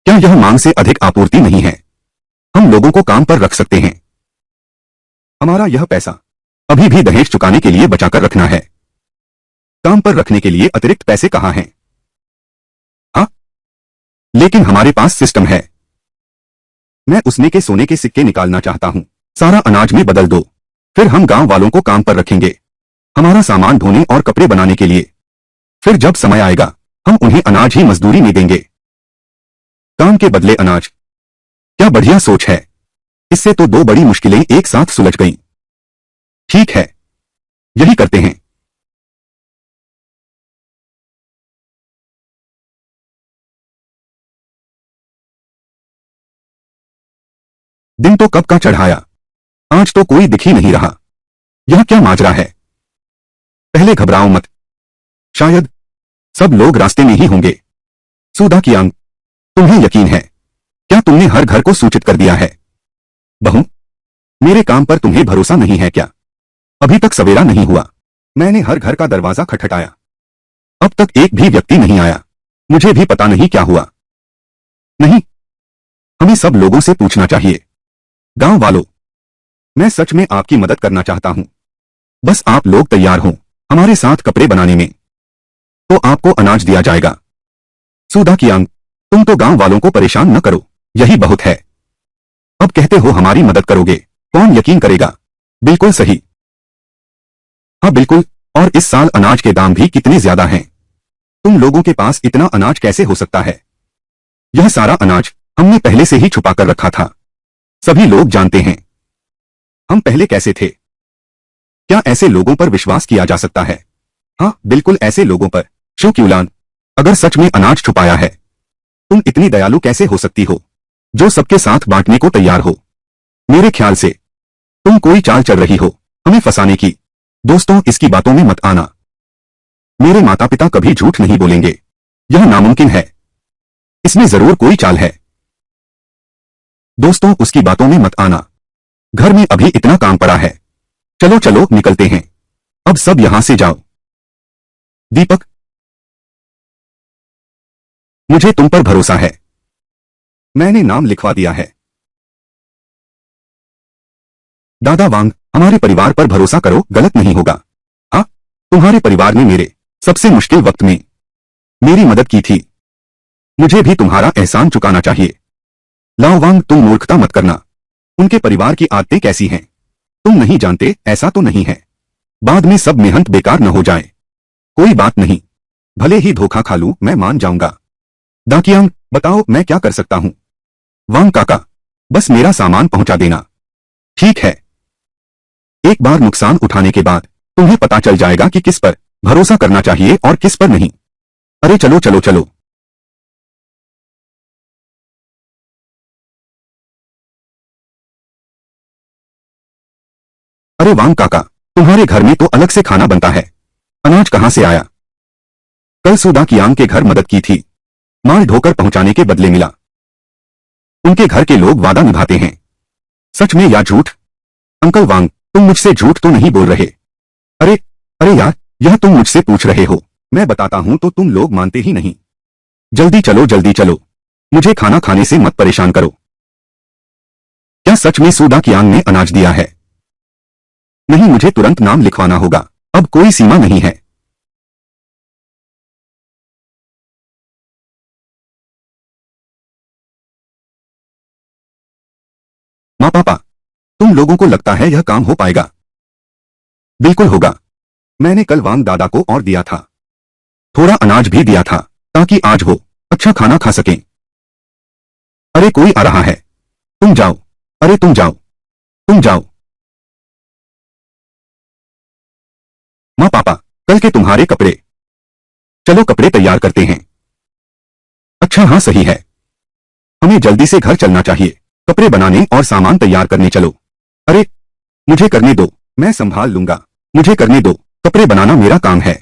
क्या यह मांग से अधिक आपूर्ति नहीं है? हम लोगों को काम पर रख सकते हैं। हमारा यह पैसा अभी भी दहेज चुकाने के लिए बचाकर रखना है। काम पर रखने के लिए अतिरिक्त पैसे कहाँ हैं? हाँ, लेकिन हमारे पास सिस्टम है। मैं उसने के सोने के सिक्के निकालना चाहता हूं। सारा अनाज में बदल दो, फिर हम गांव वालों को काम पर रखेंगे, हमारा सामान ढोने और कपड़े बनाने के लिए। फिर जब समय आएगा हम उन्हें अनाज ही मजदूरी में देंगे। काम के बदले अनाज, क्या बढ़िया सोच है। इससे तो दो बड़ी मुश्किलें एक साथ सुलझ गईं। ठीक है, यही करते हैं। दिन तो कब का चढ़ाया, आज तो कोई दिख ही नहीं रहा। यह क्या माजरा है? पहले घबराओ मत, शायद सब लोग रास्ते में ही होंगे। सुधा कियांग, तुम्हें यकीन है? क्या तुमने हर घर को सूचित कर दिया है? बहू, मेरे काम पर तुम्हें भरोसा नहीं है क्या? अभी तक सवेरा नहीं हुआ। मैंने हर घर का दरवाजा खटखटाया, अब तक एक भी व्यक्ति नहीं आया। मुझे भी पता नहीं क्या हुआ। नहीं, हमें सब लोगों से पूछना चाहिए। गांव वालों, मैं सच में आपकी मदद करना चाहता हूं। बस आप लोग तैयार हों हमारे साथ कपड़े बनाने में, तो आपको अनाज दिया जाएगा। सुधा कियांग, तुम तो गांव वालों को परेशान न करो, यही बहुत है। अब कहते हो हमारी मदद करोगे, कौन यकीन करेगा? बिल्कुल सही। हाँ बिल्कुल, और इस साल अनाज के दाम भी कितने ज्यादा हैं। तुम लोगों के पास इतना अनाज कैसे हो सकता है? यह सारा अनाज हमने पहले से ही छुपा कर रखा था। सभी लोग जानते हैं हम पहले कैसे थे। क्या ऐसे लोगों पर विश्वास किया जा सकता है? हाँ बिल्कुल, ऐसे लोगों पर। शो क्यूलान, अगर सच में अनाज छुपाया है, तुम इतनी दयालु कैसे हो सकती हो, जो सबके साथ बांटने को तैयार हो? मेरे ख्याल से तुम कोई चाल चल रही हो हमें फंसाने की। दोस्तों, इसकी बातों में मत आना। मेरे माता पिता कभी झूठ नहीं बोलेंगे, यह नामुमकिन है। इसमें जरूर कोई चाल है। दोस्तों, उसकी बातों में मत आना। घर में अभी इतना काम पड़ा है। चलो चलो निकलते हैं, अब सब यहां से जाओ। दीपक, मुझे तुम पर भरोसा है। मैंने नाम लिखवा दिया है। दादा वांग, हमारे परिवार पर भरोसा करो, गलत नहीं होगा। हाँ, तुम्हारे परिवार ने मेरे सबसे मुश्किल वक्त में मेरी मदद की थी। मुझे भी तुम्हारा एहसान चुकाना चाहिए। लाओ वांग, तुम मूर्खता मत करना। उनके परिवार की आदतें कैसी हैं तुम नहीं जानते, ऐसा तो नहीं है बाद में सब मेहनत बेकार न हो जाए। कोई बात नहीं, भले ही धोखा खा लूं मैं मान जाऊंगा। दाकियांग, बताओ मैं क्या कर सकता हूं? वांग काका, बस मेरा सामान पहुंचा देना। ठीक है। एक बार नुकसान उठाने के बाद तुम्हें पता चल जाएगा कि किस पर भरोसा करना चाहिए और किस पर नहीं। अरे चलो चलो चलो। अरे वांग काका, तुम्हारे घर में तो अलग से खाना बनता है, अनाज कहां से आया? कल सुदा कियांग के घर मदद की थी, माल ढोकर पहुंचाने के बदले मिला। उनके घर के लोग वादा निभाते हैं। सच में या झूठ? अंकल वांग, तुम मुझसे झूठ तो नहीं बोल रहे? अरे अरे यार, यह तुम मुझसे पूछ रहे हो, मैं बताता हूं तो तुम लोग मानते ही नहीं। जल्दी चलो जल्दी चलो, मुझे खाना खाने से मत परेशान करो। क्या सच में सुदा कियांग ने अनाज दिया है? नहीं, मुझे तुरंत नाम लिखवाना होगा, अब कोई सीमा नहीं है। माँ पापा, तुम लोगों को लगता है यह काम हो पाएगा? बिल्कुल होगा। मैंने कल वांग दादा को और दिया था, थोड़ा अनाज भी दिया था, ताकि आज वो अच्छा खाना खा सकें। अरे कोई आ रहा है, तुम जाओ। अरे तुम जाओ, तुम जाओ। माँ पापा, कल के तुम्हारे कपड़े। चलो कपड़े तैयार करते हैं। अच्छा हाँ सही है, हमें जल्दी से घर चलना चाहिए। कपड़े बनाने और सामान तैयार करने चलो। अरे मुझे करने दो, मैं संभाल लूंगा। मुझे करने दो, कपड़े बनाना मेरा काम है।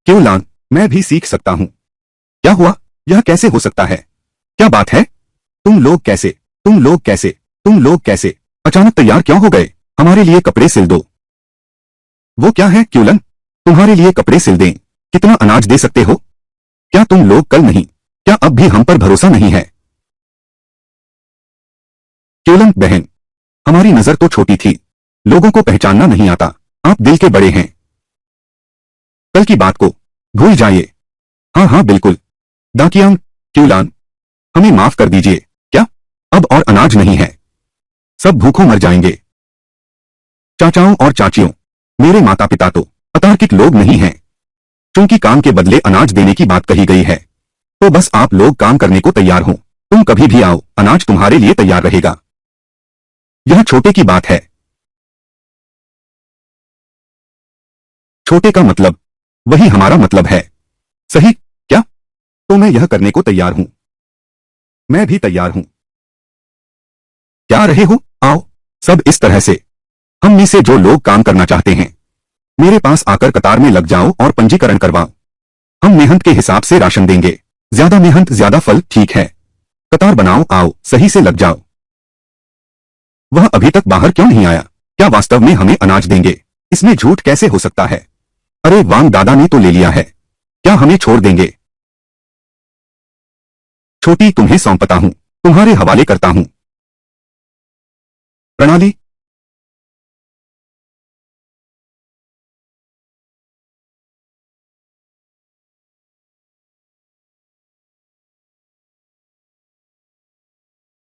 क्यों लांग, मैं भी सीख सकता हूँ। क्या हुआ? यह कैसे हो सकता है? क्या बात है? तुम लोग कैसे, तुम लोग कैसे, तुम लोग कैसे अचानक तैयार क्यों हो गए? हमारे लिए कपड़े सिल दो। वो क्या है क्यूलन, तुम्हारे लिए कपड़े सिल दें? कितना अनाज दे सकते हो? क्या तुम लोग कल नहीं, क्या अब भी हम पर भरोसा नहीं है? केवलम बहन, हमारी नजर तो छोटी थी, लोगों को पहचानना नहीं आता। आप दिल के बड़े हैं। कल की बात को भूल जाइए। हाँ हाँ बिल्कुल। दाकियांग, क्यूलान, हमें माफ कर दीजिए। क्या अब और अनाज नहीं है? सब भूखों मर जाएंगे। चाचाओं और चाचियों, मेरे माता पिता तो अतार्किक लोग नहीं हैं। चूंकि काम के बदले अनाज देने की बात कही गई है, तो बस आप लोग काम करने को तैयार हो। तुम कभी भी आओ, अनाज तुम्हारे लिए तैयार रहेगा। यह छोटे की बात है। छोटे का मतलब वही हमारा मतलब है। सही क्या? तो मैं यह करने को तैयार हूं। मैं भी तैयार हूं। क्या रहे हो? आओ सब इस तरह से। हम में से जो लोग काम करना चाहते हैं, मेरे पास आकर कतार में लग जाओ और पंजीकरण करवाओ। हम मेहनत के हिसाब से राशन देंगे। ज्यादा मेहनत ज्यादा फल, ठीक है? कतार बनाओ, आओ सही से लग जाओ। वह अभी तक बाहर क्यों नहीं आया? क्या वास्तव में हमें अनाज देंगे? इसमें झूठ कैसे हो सकता है? अरे वांग दादा ने तो ले लिया है, क्या हमें छोड़ देंगे? छोटी, तुम्हें सौंपता हूं, तुम्हारे हवाले करता हूं। प्रणाली।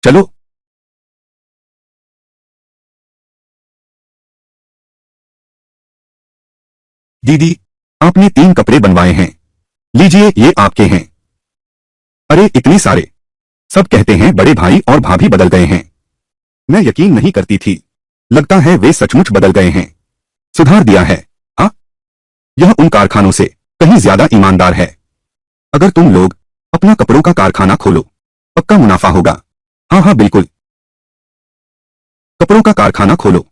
चलो। दीदी, आपने 3 कपड़े बनवाए हैं, लीजिए ये आपके हैं। अरे इतने सारे! सब कहते हैं बड़े भाई और भाभी बदल गए हैं। मैं यकीन नहीं करती थी, लगता है वे सचमुच बदल गए हैं। सुधार दिया है। हाँ, यह उन कारखानों से कहीं ज्यादा ईमानदार है। अगर तुम लोग अपना कपड़ों का कारखाना खोलो, पक्का मुनाफा होगा। हाँ हाँ बिल्कुल, कपड़ों का कारखाना खोलो।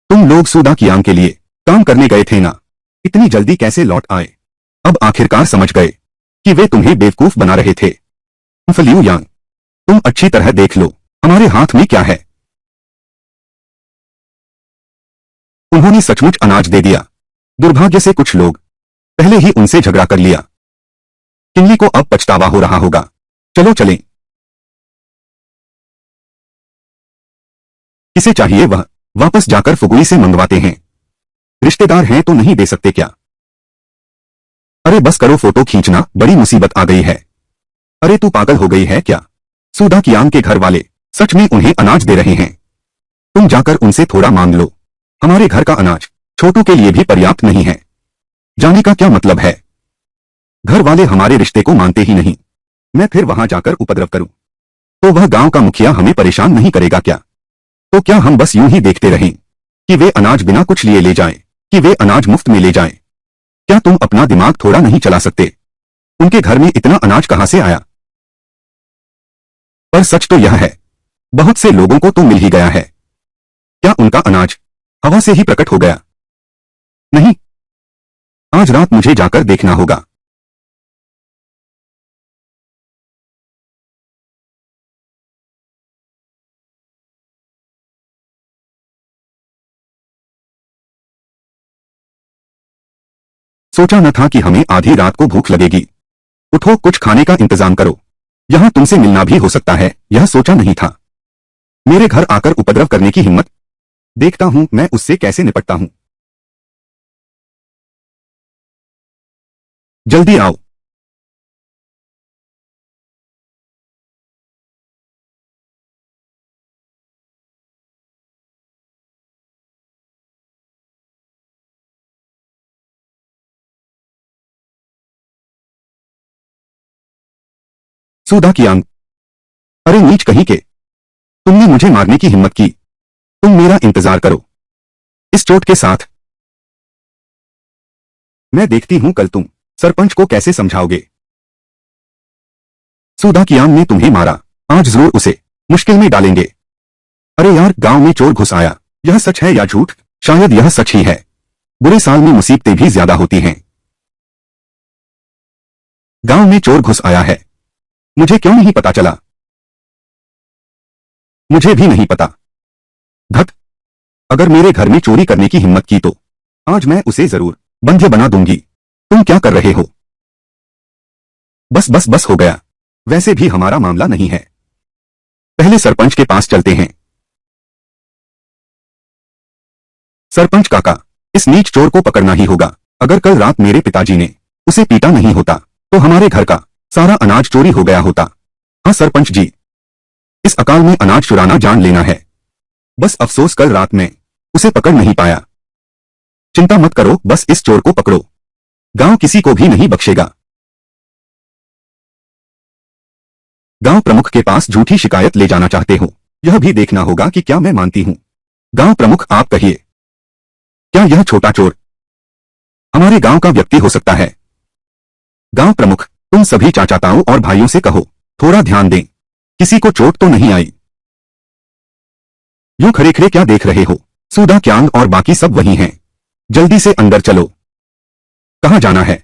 तुम लोग सूदा कियांग के लिए काम करने गए थे ना? इतनी जल्दी कैसे लौट आए? अब आखिरकार समझ गए कि वे तुम्हें बेवकूफ बना रहे थे। फलियू यांग, तुम अच्छी तरह देख लो, हमारे हाथ में क्या है। उन्होंने सचमुच अनाज दे दिया। दुर्भाग्य से कुछ लोग पहले ही उनसे झगड़ा कर लिया। किन्ली को अब पछतावा हो रहा होगा। चलो चलें। किसे चाहिए वह वापस जाकर फुगुई से मंगवाते हैं। रिश्तेदार हैं तो नहीं दे सकते क्या? अरे बस करो, फोटो खींचना, बड़ी मुसीबत आ गई है। अरे तू पागल हो गई है क्या? सूदा कियांग के घर वाले सच में उन्हें अनाज दे रहे हैं। तुम जाकर उनसे थोड़ा मांग लो। हमारे घर का अनाज छोटों के लिए भी पर्याप्त नहीं है। जाने का क्या मतलब है? घर वाले हमारे रिश्ते को मानते ही नहीं। मैं फिर वहां जाकर उपद्रव करूं तो वह गांव का मुखिया हमें परेशान नहीं करेगा क्या? तो क्या हम बस यूं ही देखते रहें कि वे अनाज बिना कुछ लिए ले जाएं, कि वे अनाज मुफ्त में ले जाएं? क्या तुम अपना दिमाग थोड़ा नहीं चला सकते? उनके घर में इतना अनाज कहां से आया? पर सच तो यह है, बहुत से लोगों को तो मिल ही गया है। क्या उनका अनाज हवा से ही प्रकट हो गया? नहीं, आज रात मुझे जाकर देखना होगा। सोचा न था कि हमें आधी रात को भूख लगेगी। उठो, कुछ खाने का इंतजाम करो। यहां तुमसे मिलना भी हो सकता है, यह सोचा नहीं था। मेरे घर आकर उपद्रव करने की हिम्मत। देखता हूं मैं उससे कैसे निपटता हूं। जल्दी आओ। सूदा कियांग, अरे नीच कहीं के, तुमने मुझे मारने की हिम्मत की। तुम मेरा इंतजार करो। इस चोट के साथ मैं देखती हूं कल तुम सरपंच को कैसे समझाओगे। सूदा कियांग ने तुम्हें मारा, आज जरूर उसे मुश्किल में डालेंगे। अरे यार, गांव में चोर घुस आया, यह सच है या झूठ? शायद यह सच ही है। बुरे साल में मुसीबतें भी ज्यादा होती हैं। गांव में चोर घुस आया है, मुझे क्यों नहीं पता चला? मुझे भी नहीं पता। धत, अगर मेरे घर में चोरी करने की हिम्मत की तो आज मैं उसे जरूर बंध्य बना दूंगी। तुम क्या कर रहे हो? बस बस बस हो गया। वैसे भी हमारा मामला नहीं है। पहले सरपंच के पास चलते हैं। सरपंच काका, इस नीच चोर को पकड़ना ही होगा। अगर कल रात मेरे पिताजी ने उसे पीटा नहीं होता तो हमारे घर का सारा अनाज चोरी हो गया होता। हाँ सरपंच जी, इस अकाल में अनाज चुराना जान लेना है। बस अफसोस कल रात में उसे पकड़ नहीं पाया। चिंता मत करो, बस इस चोर को पकड़ो। गांव किसी को भी नहीं बख्शेगा। गांव प्रमुख के पास झूठी शिकायत ले जाना चाहते हो? यह भी देखना होगा कि क्या मैं मानती हूं। गांव प्रमुख, आप कहिए, क्या यह छोटा चोर हमारे गांव का व्यक्ति हो सकता है? गांव प्रमुख, तुम सभी चाचाताओं और भाइयों से कहो, थोड़ा ध्यान दें, किसी को चोट तो नहीं आई। यूं खड़े खड़े क्या देख रहे हो? सूदा, क्यांग और बाकी सब वही हैं। जल्दी से अंदर चलो। कहां जाना है?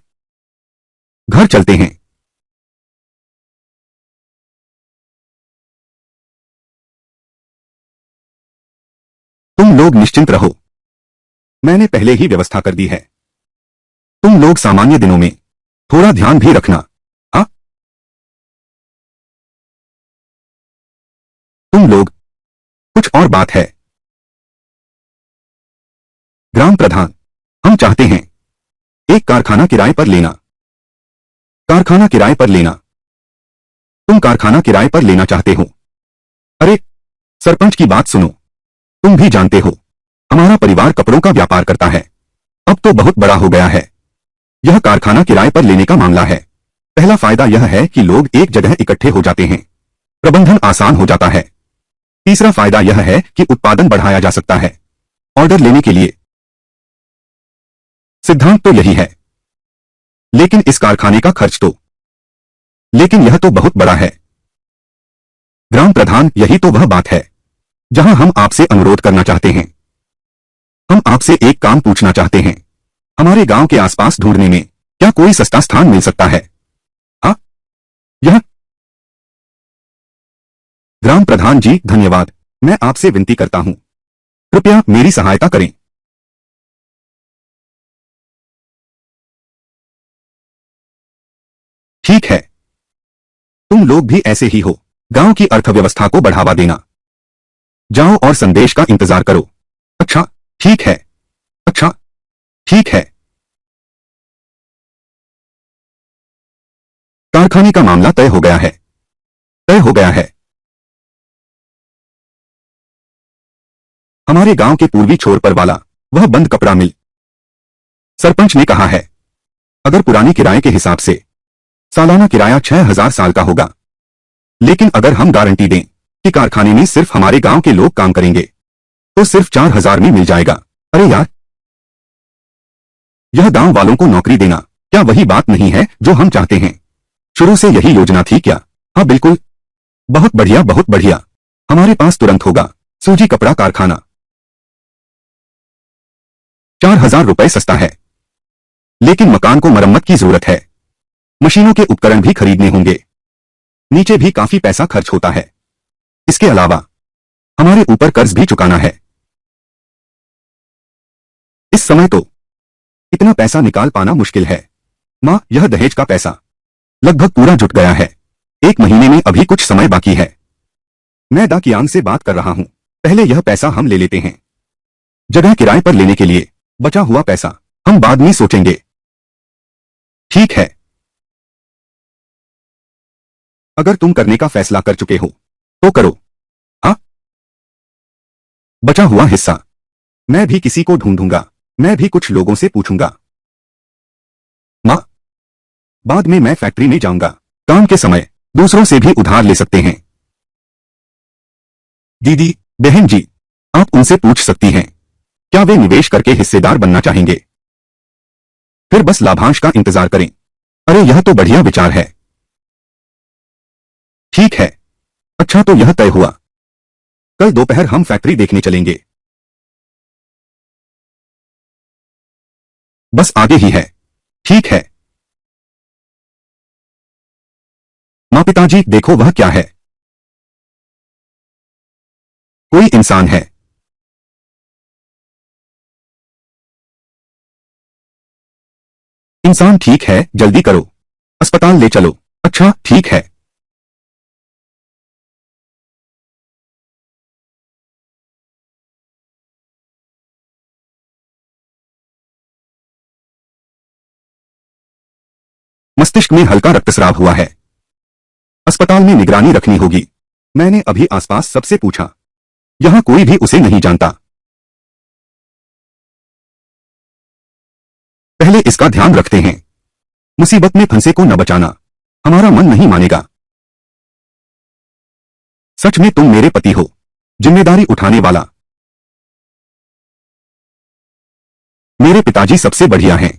घर चलते हैं। तुम लोग निश्चिंत रहो, मैंने पहले ही व्यवस्था कर दी है। तुम लोग सामान्य दिनों में थोड़ा ध्यान भी रखना। हाँ, तुम लोग, कुछ और बात है। ग्राम प्रधान, हम चाहते हैं एक कारखाना किराए पर लेना। कारखाना किराए पर लेना? तुम कारखाना किराए पर लेना चाहते हो? अरे, सरपंच की बात सुनो। तुम भी जानते हो, हमारा परिवार कपड़ों का व्यापार करता है। अब तो बहुत बड़ा हो गया है। यह कारखाना किराए पर लेने का मामला है। पहला फायदा यह है कि लोग एक जगह इकट्ठे हो जाते हैं, प्रबंधन आसान हो जाता है। तीसरा फायदा यह है कि उत्पादन बढ़ाया जा सकता है। ऑर्डर लेने के लिए सिद्धांत तो यही है, लेकिन इस कारखाने का खर्च तो, लेकिन यह तो बहुत बड़ा है। ग्राम प्रधान, यही तो वह बात है जहां हम आपसे अनुरोध करना चाहते हैं। हम आपसे एक काम पूछना चाहते हैं, हमारे गांव के आसपास ढूंढने में क्या कोई सस्ता स्थान मिल सकता है? हाँ, यह। ग्राम प्रधान जी, धन्यवाद। मैं आपसे विनती करता हूं, कृपया मेरी सहायता करें। ठीक है, तुम लोग भी ऐसे ही हो। गांव की अर्थव्यवस्था को बढ़ावा देना। जाओ और संदेश का इंतजार करो। अच्छा, ठीक है। अच्छा, ठीक है। कारखाने का मामला तय हो गया है। तय हो गया है। हमारे गांव के पूर्वी छोर पर वाला वह बंद कपड़ा मिल, सरपंच ने कहा है, अगर पुराने किराए के हिसाब से सालाना किराया 6,000 साल का होगा, लेकिन अगर हम गारंटी दें कि कारखाने में सिर्फ हमारे गांव के लोग काम करेंगे तो सिर्फ 4,000 में मिल जाएगा। अरे यार, यह गांव वालों को नौकरी देना क्या वही बात नहीं है जो हम चाहते हैं? शुरू से यही योजना थी क्या? हाँ बिल्कुल। बहुत बढ़िया, बहुत बढ़िया। हमारे पास तुरंत होगा सूजी कपड़ा कारखाना। 4,000 रुपए सस्ता है, लेकिन मकान को मरम्मत की जरूरत है। मशीनों के उपकरण भी खरीदने होंगे। नीचे भी काफी पैसा खर्च होता है। इसके अलावा हमारे ऊपर कर्ज भी चुकाना है। इस समय तो इतना पैसा निकाल पाना मुश्किल है। माँ, यह दहेज का पैसा लगभग पूरा जुट गया है। 1 महीने में अभी कुछ समय बाकी है। मैं दा कियांग से बात कर रहा हूँ। पहले यह पैसा हम ले लेते हैं। जगह किराए पर लेने के लिए बचा हुआ पैसा हम बाद में सोचेंगे। ठीक है, अगर तुम करने का फैसला कर चुके हो तो करो। हाँ, बचा हुआ हिस्सा मैं भी किसी को ढूंढूंगा। मैं भी कुछ लोगों से पूछूंगा। माँ, बाद में मैं फैक्ट्री में जाऊंगा। काम के समय दूसरों से भी उधार ले सकते हैं। दीदी, बहन जी, आप उनसे पूछ सकती हैं, क्या वे निवेश करके हिस्सेदार बनना चाहेंगे? फिर बस लाभांश का इंतजार करें। अरे, यह तो बढ़िया विचार है। ठीक है। अच्छा, तो यह तय हुआ, कल दोपहर हम फैक्ट्री देखने चलेंगे। बस आगे ही है। ठीक है। माँ, पिताजी देखो, वह क्या है? कोई इंसान है। इंसान? ठीक है, जल्दी करो, अस्पताल ले चलो। अच्छा ठीक है। मस्तिष्क में हल्का रक्तस्राव हुआ है। अस्पताल में निगरानी रखनी होगी। मैंने अभी आसपास सबसे पूछा, यहां कोई भी उसे नहीं जानता। पहले इसका ध्यान रखते हैं। मुसीबत में फंसे को न बचाना, हमारा मन नहीं मानेगा। सच में तुम मेरे पति हो, जिम्मेदारी उठाने वाला। मेरे पिताजी सबसे बढ़िया हैं।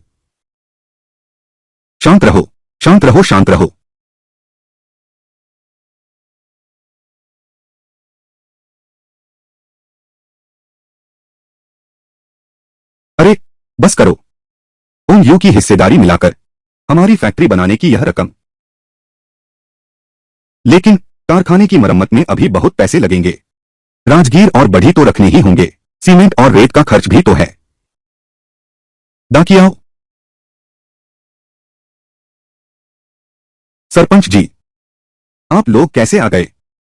शांत रहो, शांत रहो, शांत रहो। अरे बस करो। उन यू की हिस्सेदारी मिलाकर हमारी फैक्ट्री बनाने की यह रकम। लेकिन कारखाने की मरम्मत में अभी बहुत पैसे लगेंगे। राजगीर और बढ़ी तो रखने ही होंगे। सीमेंट और रेत का खर्च भी तो है। डाकिया। सरपंच जी, आप लोग कैसे आ गए?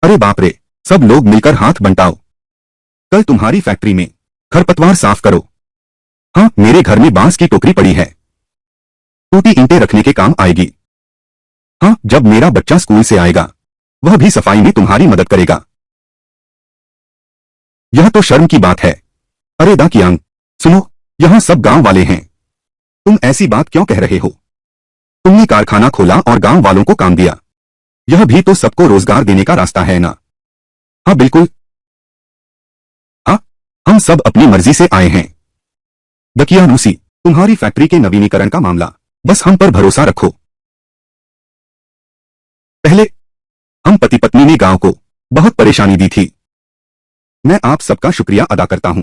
अरे बाप रे, सब लोग मिलकर हाथ बंटाओ। कल तुम्हारी फैक्ट्री में खरपतवार साफ करो। हाँ, मेरे घर में बांस की टोकरी पड़ी है, टूटी ईंटें रखने के काम आएगी। हाँ, जब मेरा बच्चा स्कूल से आएगा वह भी सफाई में तुम्हारी मदद करेगा। यह तो शर्म की बात है। अरे दाकियांग, सुनो, यहां सब गांव वाले हैं। तुम ऐसी बात क्यों कह रहे हो? तुमने कारखाना खोला और गांव वालों को काम दिया, यह भी तो सबको रोजगार देने का रास्ता है ना? हाँ बिल्कुल। हाँ, हम सब अपनी मर्जी से आए हैं। दकिया रूसी, तुम्हारी फैक्ट्री के नवीनीकरण का मामला, बस हम पर भरोसा रखो। पहले हम पति पत्नी ने गांव को बहुत परेशानी दी थी। मैं आप सबका शुक्रिया अदा करता हूं।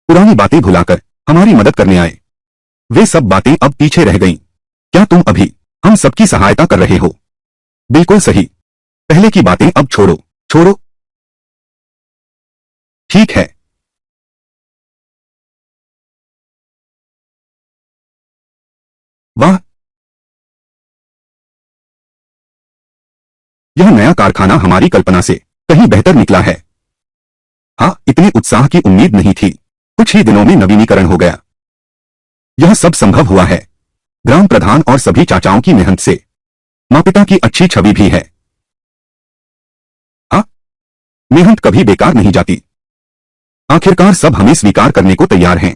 पुरानी बातें भुलाकर हमारी मदद करने आए। वे सब बातें अब पीछे रह गईं। क्या तुम अभी हम सबकी सहायता कर रहे हो? बिल्कुल सही। पहले की बातें अब छोड़ो, छोड़ो। ठीक है। वाह, यह नया कारखाना हमारी कल्पना से कहीं बेहतर निकला है। हाँ, इतने उत्साह की उम्मीद नहीं थी। कुछ ही दिनों में नवीनीकरण हो गया। यह सब संभव हुआ है ग्राम प्रधान और सभी चाचाओं की मेहनत से। माँ पिता की अच्छी छवि भी है। हाँ, मेहनत कभी बेकार नहीं जाती। आखिरकार सब हमें स्वीकार करने को तैयार हैं।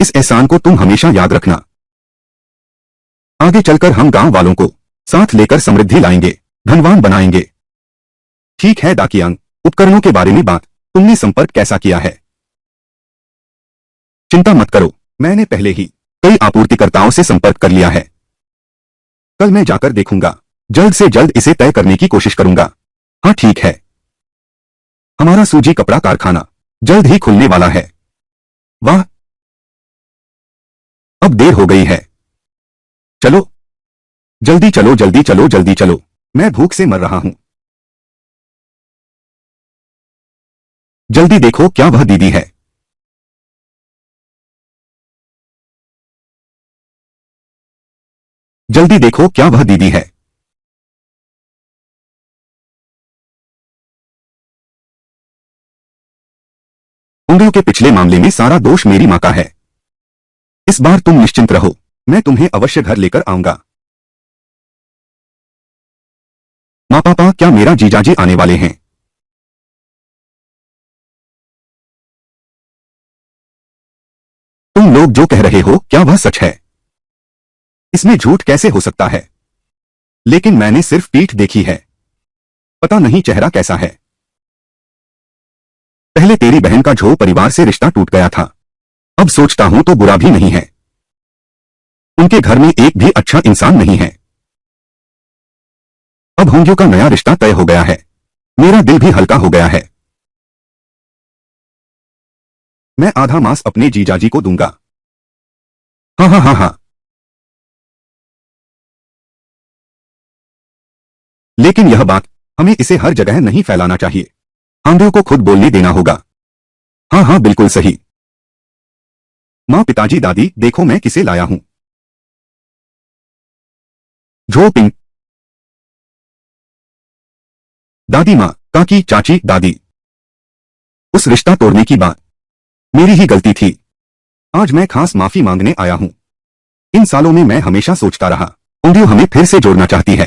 इस एहसान को तुम हमेशा याद रखना। आगे चलकर हम गांव वालों को साथ लेकर समृद्धि लाएंगे, धनवान बनाएंगे। ठीक है दाकियांग, उपकरणों के बारे में बात, तुमने संपर्क कैसा किया है? चिंता मत करो, मैंने पहले ही कई आपूर्तिकर्ताओं से संपर्क कर लिया है। कल मैं जाकर देखूंगा, जल्द से जल्द इसे तय करने की कोशिश करूंगा। हाँ ठीक है। हमारा सूजी कपड़ा कारखाना जल्द ही खुलने वाला है। वाह, अब देर हो गई है। चलो जल्दी चलो, जल्दी चलो, जल्दी चलो। मैं भूख से मर रहा हूं। जल्दी देखो क्या वह दीदी है। जल्दी देखो क्या वह दीदी है। उंगलियों के पिछले मामले में सारा दोष मेरी मां का है। इस बार तुम निश्चिंत रहो, मैं तुम्हें अवश्य घर लेकर आऊंगा। माँ पापा, क्या मेरा जीजाजी आने वाले हैं? तुम लोग जो कह रहे हो क्या वह सच है? इसमें झूठ कैसे हो सकता है? लेकिन मैंने सिर्फ पीठ देखी है, पता नहीं चेहरा कैसा है। पहले तेरी बहन का झो परिवार से रिश्ता टूट गया था, अब सोचता हूं तो बुरा भी नहीं है। उनके घर में एक भी अच्छा इंसान नहीं है। अब होंगियों का नया रिश्ता तय हो गया है, मेरा दिल भी हल्का हो गया है। मैं आधा मांस अपने जीजाजी को दूंगा। हाँ हाँ हाँ हाँ। लेकिन यह बात हमें इसे हर जगह नहीं फैलाना चाहिए। आंधों को खुद बोलने देना होगा। हाँ हाँ बिल्कुल सही। माँ, पिताजी, दादी, देखो मैं किसे लाया हूं। झो पिंग। दादी माँ, काकी, चाची, दादी। उस रिश्ता तोड़ने की बात मेरी ही गलती थी। आज मैं खास माफी मांगने आया हूँ। इन सालों में मैं हमेशा सोचता रहा, होंग्यू हमें फिर से जोड़ना चाहती है।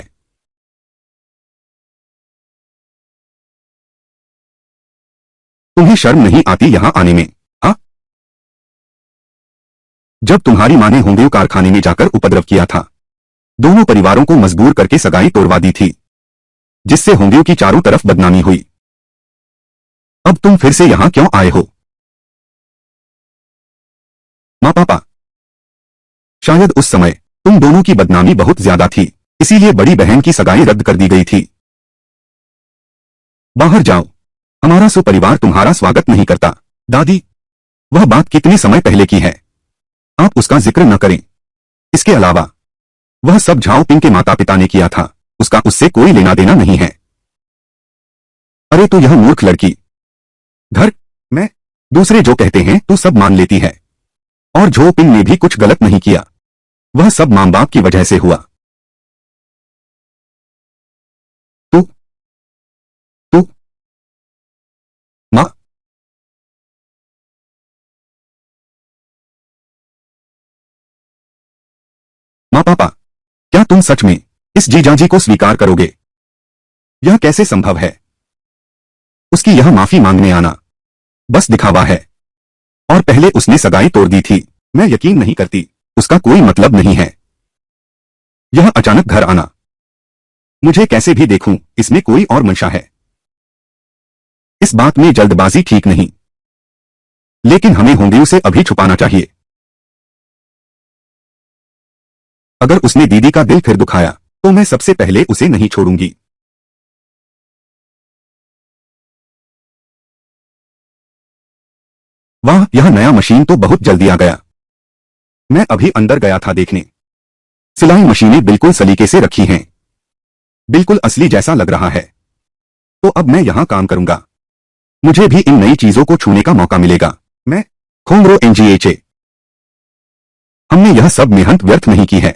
तुम्हें शर्म नहीं आती यहाँ आने में? हाँ, जब तुम्हारी माँ ने होंग्यू कारखाने में जाकर उपद्रव किया था, दोनों परिवारों को मजबूर करके सगाई तोड़वा दी थी, जिससे होंग्यू की चारों तरफ बदनामी हुई। अब तुम फिर से यहाँ क्यों आए हो? माँ पापा, शायद उस समय तुम दोनों की बदनामी बहुत ज्यादा थी, इसीलिए बड़ी बहन की सगाई रद्द कर दी गई थी। बाहर जाओ, हमारा सुपरिवार तुम्हारा स्वागत नहीं करता। दादी, वह बात कितने समय पहले की है, आप उसका जिक्र न करें। इसके अलावा वह सब झाओ पिंग के माता पिता ने किया था, उसका उससे कोई लेना देना नहीं है। अरे तो यह मूर्ख लड़की घर में दूसरे जो कहते हैं तो सब मान लेती है, और झो पिंग ने भी कुछ गलत नहीं किया, वह सब मां बाप की वजह से हुआ। तू तू माँ, माँ पापा, क्या तुम सच में इस जीजाजी को स्वीकार करोगे? यह कैसे संभव है? उसकी यह माफी मांगने आना बस दिखावा है, और पहले उसने सगाई तोड़ दी थी। मैं यकीन नहीं करती, उसका कोई मतलब नहीं है। यह अचानक घर आना, मुझे कैसे भी देखूं इसमें कोई और मंशा है। इस बात में जल्दबाजी ठीक नहीं, लेकिन हमें होंग्यू से अभी छुपाना चाहिए। अगर उसने दीदी का दिल फिर दुखाया तो मैं सबसे पहले उसे नहीं छोड़ूंगी। वाह, यह नया मशीन तो बहुत जल्दी आ गया। मैं अभी अंदर गया था देखने, सिलाई मशीनें बिल्कुल सलीके से रखी हैं, बिल्कुल असली जैसा लग रहा है। तो अब मैं यहां काम करूंगा, मुझे भी इन नई चीजों को छूने का मौका मिलेगा। मैं खोंगरो एनजीएचए, हमने यह सब मेहनत व्यर्थ नहीं की है।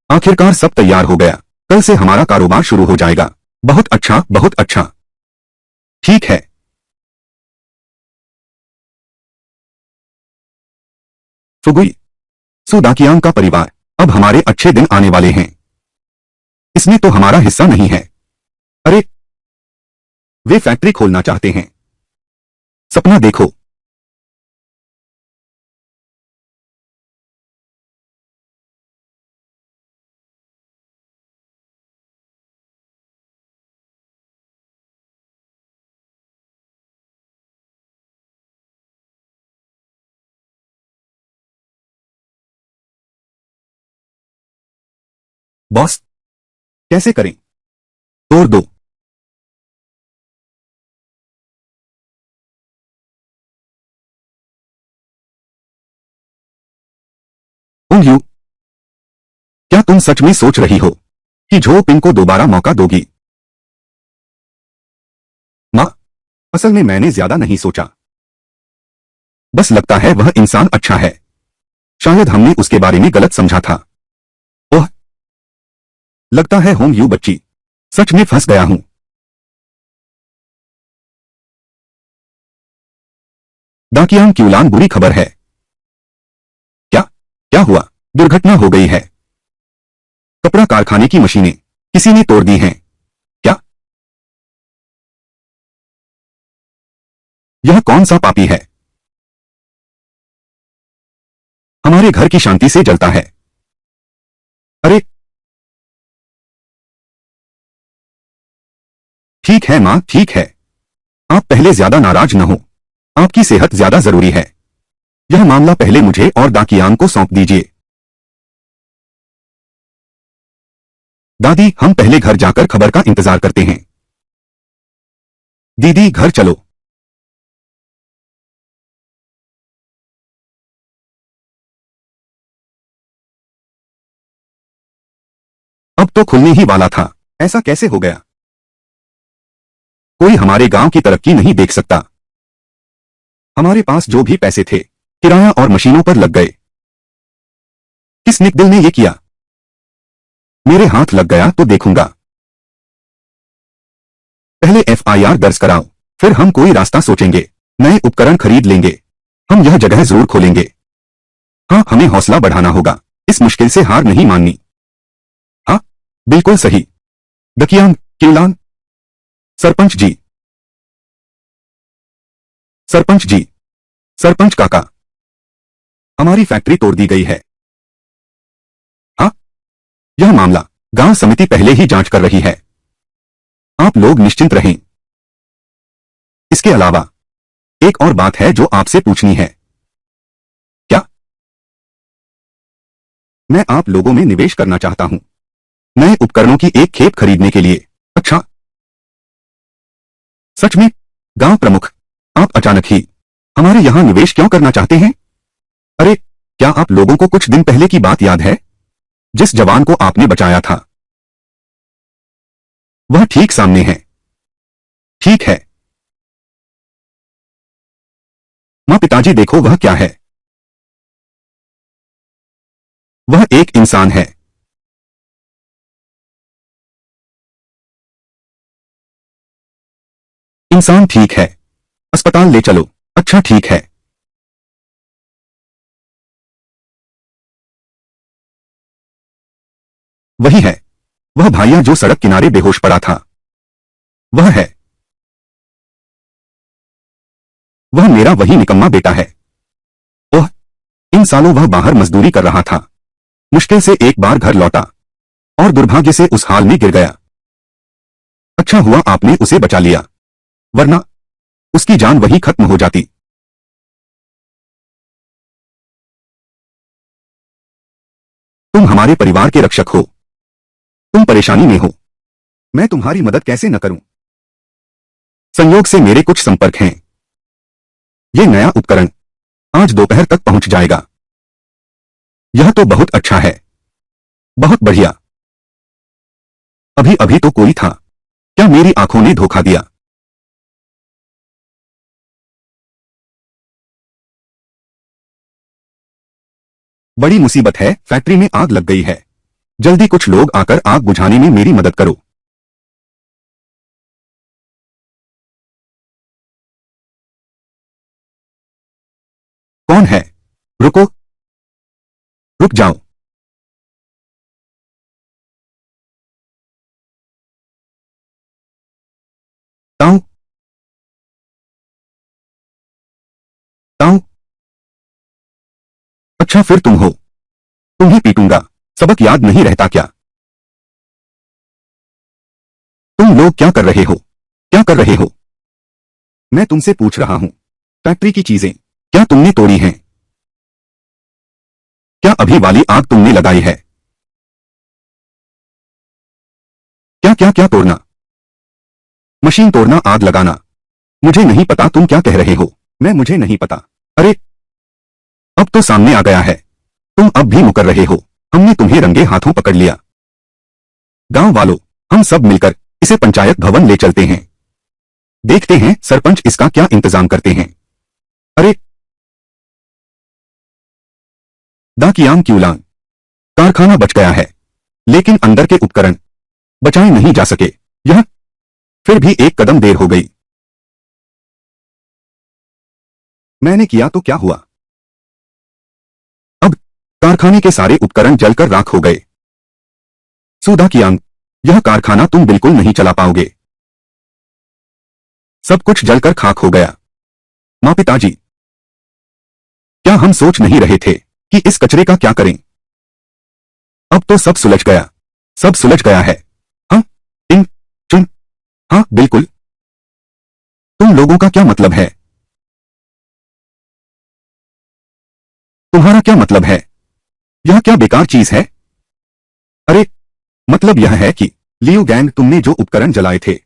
आखिरकार सब तैयार हो गया, कल से हमारा कारोबार शुरू हो जाएगा। बहुत अच्छा, बहुत अच्छा। ठीक है। फुगुई सुदाकियांग का परिवार, अब हमारे अच्छे दिन आने वाले हैं। इसमें तो हमारा हिस्सा नहीं है। अरे, वे फैक्ट्री खोलना चाहते हैं। सपना देखो। बॉस, कैसे करें? तोड़ दो। यू, क्या तुम सच में सोच रही हो कि झो पिंग को दोबारा मौका दोगी? माँ, असल में मैंने ज्यादा नहीं सोचा, बस लगता है वह इंसान अच्छा है। शायद हमने उसके बारे में गलत समझा था। ओह, लगता है होंग यू बच्ची, सच में फंस गया हूं। दाकियांग क्यूलान, बुरी खबर है। क्या क्या हुआ? दुर्घटना हो गई है। कपड़ा कारखाने की मशीनें किसी ने तोड़ दी हैं। क्या? यह कौन सा पापी है? हमारे घर की शांति से जलता है। अरे, ठीक है माँ, ठीक है। आप पहले ज्यादा नाराज न हो, आपकी सेहत ज्यादा जरूरी है। यह मामला पहले मुझे और दाकियांग को सौंप दीजिए। दादी, हम पहले घर जाकर खबर का इंतजार करते हैं। दीदी, घर चलो। अब तो खुलने ही वाला था, ऐसा कैसे हो गया? कोई हमारे गांव की तरक्की नहीं देख सकता। हमारे पास जो भी पैसे थे, किराया और मशीनों पर लग गए। किस निकदिल ने यह किया? मेरे हाथ लग गया तो देखूंगा। पहले FIR दर्ज कराओ, फिर हम कोई रास्ता सोचेंगे, नए उपकरण खरीद लेंगे, हम यह जगह जरूर खोलेंगे। हाँ, हमें हौसला बढ़ाना होगा, इस मुश्किल से हार नहीं माननी। हाँ, बिल्कुल सही। दकियांग किलान। सरपंच जी, सरपंच जी, सरपंच काका, हमारी फैक्ट्री तोड़ दी गई है। हाँ, यह मामला गांव समिति पहले ही जांच कर रही है, आप लोग निश्चिंत रहें। इसके अलावा एक और बात है जो आपसे पूछनी है। क्या? मैं आप लोगों में निवेश करना चाहता हूं, नए उपकरणों की एक खेप खरीदने के लिए। अच्छा, सच में? गांव प्रमुख, आप अचानक ही हमारे यहां निवेश क्यों करना चाहते हैं? अरे, क्या आप लोगों को कुछ दिन पहले की बात याद है, जिस जवान को आपने बचाया था? वह ठीक सामने है। ठीक है मां, पिताजी देखो वह क्या है। वह एक इंसान है। इंसान ठीक है, अस्पताल ले चलो। अच्छा ठीक है। वही है, वह भाइया जो सड़क किनारे बेहोश पड़ा था। वह है, वह मेरा वही निकम्मा बेटा है। ओह, इन सालों वह बाहर मजदूरी कर रहा था, मुश्किल से एक बार घर लौटा और दुर्भाग्य से उस हाल में गिर गया। अच्छा हुआ आपने उसे बचा लिया, वरना उसकी जान वहीं खत्म हो जाती। तुम हमारे परिवार के रक्षक हो, तुम परेशानी में हो, मैं तुम्हारी मदद कैसे न करूं। संयोग से मेरे कुछ संपर्क हैं, ये नया उपकरण आज दोपहर तक पहुंच जाएगा। यह तो बहुत अच्छा है, बहुत बढ़िया। अभी अभी तो कोई था, क्या मेरी आंखों ने धोखा दिया? बड़ी मुसीबत है, फैक्ट्री में आग लग गई है, जल्दी कुछ लोग आकर आग बुझाने में मेरी मदद करो। कौन है? रुको, रुक जाओ। ताऊ, ताऊ। अच्छा फिर तुम हो, तुम्हें पीटूंगा, सबक याद नहीं रहता क्या? तुम लोग क्या कर रहे हो? क्या कर रहे हो? मैं तुमसे पूछ रहा हूं, फैक्ट्री की चीजें क्या तुमने तोड़ी हैं? क्या अभी वाली आग तुमने लगाई है? क्या क्या क्या तोड़ना? मशीन तोड़ना, आग लगाना? मुझे नहीं पता तुम क्या कह रहे हो। मैं मुझे नहीं पता। अरे, अब तो सामने आ गया है, तुम अब भी मुकर रहे हो, हमने तुम्हें रंगे हाथों पकड़ लिया। गांव वालों, हम सब मिलकर इसे पंचायत भवन ले चलते हैं, देखते हैं सरपंच इसका क्या इंतजाम करते हैं। अरे, दाकियांग क्यूलांग, कारखाना बच गया है, लेकिन अंदर के उपकरण बचाए नहीं जा सके। यह फिर भी एक कदम देर हो गई। मैंने किया तो क्या हुआ? अब कारखाने के सारे उपकरण जलकर राख हो गए। सुदा कियांग, यह कारखाना तुम बिल्कुल नहीं चला पाओगे, सब कुछ जलकर खाक हो गया। मां, पिताजी, क्या हम सोच नहीं रहे थे कि इस कचरे का क्या करें? अब तो सब सुलझ गया, सब सुलझ गया है। हाँ, इन चुन, हाँ बिल्कुल। तुम लोगों का क्या मतलब है? तुम्हारा क्या मतलब है? यह क्या बेकार चीज है? अरे, मतलब यह है कि लियो गैंग, तुमने जो उपकरण जलाए थे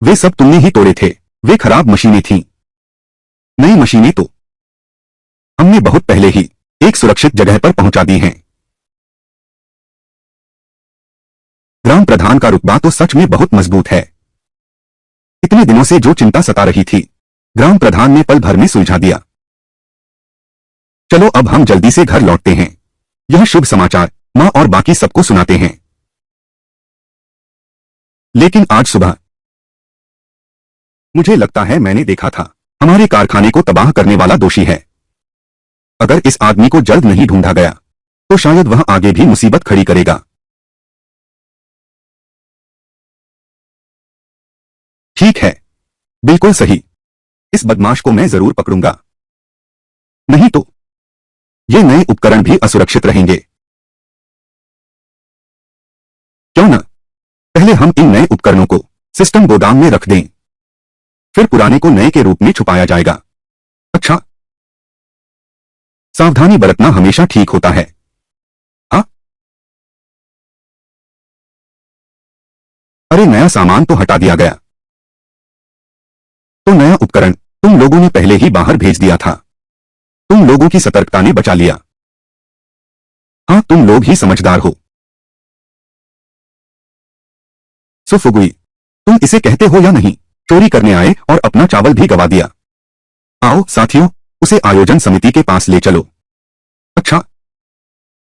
वे सब तुमने ही तोड़े थे। वे खराब मशीनें थीं। नई मशीनें तो हमने बहुत पहले ही एक सुरक्षित जगह पर पहुंचा दी हैं। ग्राम प्रधान का रुतबा तो सच में बहुत मजबूत है। इतने दिनों से जो चिंता सता रही थी, ग्राम प्रधान ने पल भर में सुलझा दिया। चलो अब हम जल्दी से घर लौटते हैं, यह शुभ समाचार मां और बाकी सबको सुनाते हैं। लेकिन आज सुबह मुझे लगता है मैंने देखा था। हमारे कारखाने को तबाह करने वाला दोषी है। अगर इस आदमी को जल्द नहीं ढूंढा गया तो शायद वह आगे भी मुसीबत खड़ी करेगा। ठीक है, बिल्कुल सही। इस बदमाश को मैं जरूर पकड़ूंगा। नहीं तो ये नए उपकरण भी असुरक्षित रहेंगे। क्यों न पहले हम इन नए उपकरणों को सिस्टम गोदाम में रख दें, फिर पुराने को नए के रूप में छुपाया जाएगा। अच्छा, सावधानी बरतना हमेशा ठीक होता है। हाँ, अरे नया सामान तो हटा दिया गया। तो नया उपकरण तुम लोगों ने पहले ही बाहर भेज दिया था। तुम लोगों की सतर्कता ने बचा लिया। हाँ, तुम लोग ही समझदार हो। सुफुगुई, तुम इसे कहते हो या नहीं? चोरी करने आए और अपना चावल भी गवा दिया। आओ साथियों, उसे आयोजन समिति के पास ले चलो। अच्छा,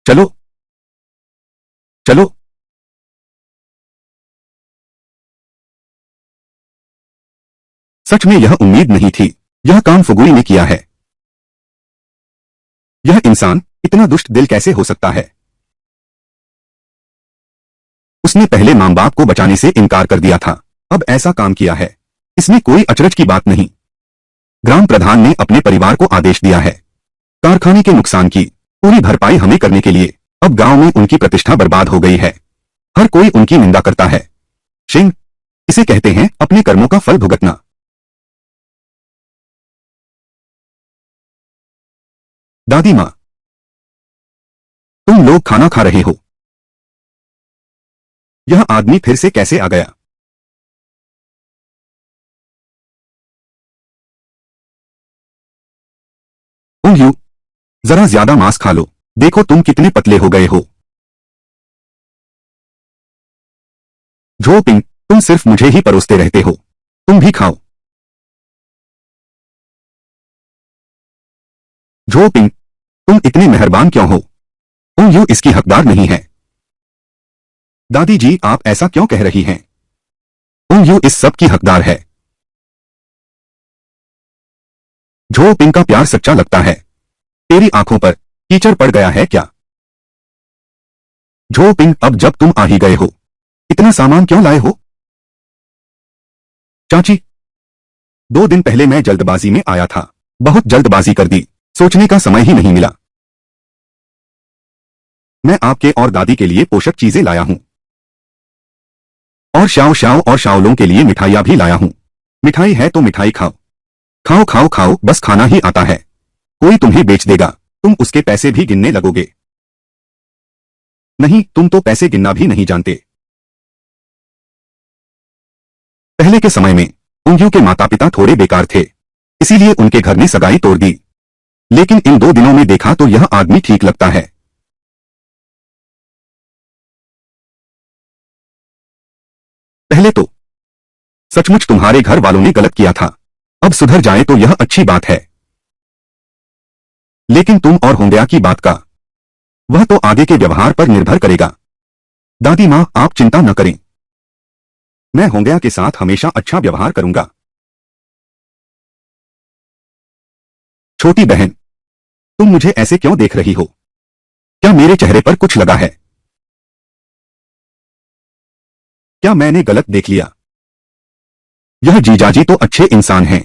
चलो चलो। सच में यह उम्मीद नहीं थी। यह काम फुगुई ने किया है। यह इंसान इतना दुष्ट दिल कैसे हो सकता है? उसने पहले मां बाप को बचाने से इनकार कर दिया था, अब ऐसा काम किया है। इसमें कोई अचरज की बात नहीं। ग्राम प्रधान ने अपने परिवार को आदेश दिया है कारखाने के नुकसान की पूरी भरपाई हमें करने के लिए। अब गांव में उनकी प्रतिष्ठा बर्बाद हो गई है। हर कोई उनकी निंदा करता है। शिंग, इसे कहते हैं अपने कर्मों का फल भुगतना। दादी माँ, तुम लोग खाना खा रहे हो। यह आदमी फिर से कैसे आ गया? यू, जरा ज्यादा मांस खा लो। देखो तुम कितने पतले हो गए हो। झोपिंग, तुम सिर्फ मुझे ही परोसते रहते हो। तुम भी खाओ। झोपिंग, तुम इतने मेहरबान क्यों हो? यू इसकी हकदार नहीं है। दादी जी, आप ऐसा क्यों कह रही हैं? यू इस सब की हकदार है। झोपिंग का प्यार सच्चा लगता है। तेरी आंखों पर कीचड़ पड़ गया है क्या? झोपिंग, अब जब तुम आ ही गए हो, इतना सामान क्यों लाए हो? चाची, 2 दिन पहले मैं जल्दबाजी में आया था। बहुत जल्दबाजी कर दी। सोचने का समय ही नहीं मिला। मैं आपके और दादी के लिए पोषक चीजें लाया हूं। और शाओ शाओ और शाओलों के लिए मिठाइयां भी लाया हूं। मिठाई है तो मिठाई खाओ। खाओ खाओ खाओ, बस खाना ही आता है। कोई तुम्हें बेच देगा, तुम उसके पैसे भी गिनने लगोगे। नहीं, तुम तो पैसे गिनना भी नहीं जानते। पहले के समय में उंगियों के माता पिता थोड़े बेकार थे, इसीलिए उनके घर ने सगाई तोड़ दी। लेकिन इन 2 दिनों में देखा तो यह आदमी ठीक लगता है। पहले तो सचमुच तुम्हारे घर वालों ने गलत किया था। अब सुधर जाए तो यह अच्छी बात है। लेकिन तुम और होंगया की बात का, वह तो आगे के व्यवहार पर निर्भर करेगा। दादी माँ, आप चिंता न करें। मैं होंगया के साथ हमेशा अच्छा व्यवहार करूंगा। छोटी बहन, तुम मुझे ऐसे क्यों देख रही हो? क्या मेरे चेहरे पर कुछ लगा है? क्या मैंने गलत देख लिया? यह जीजाजी तो अच्छे इंसान हैं।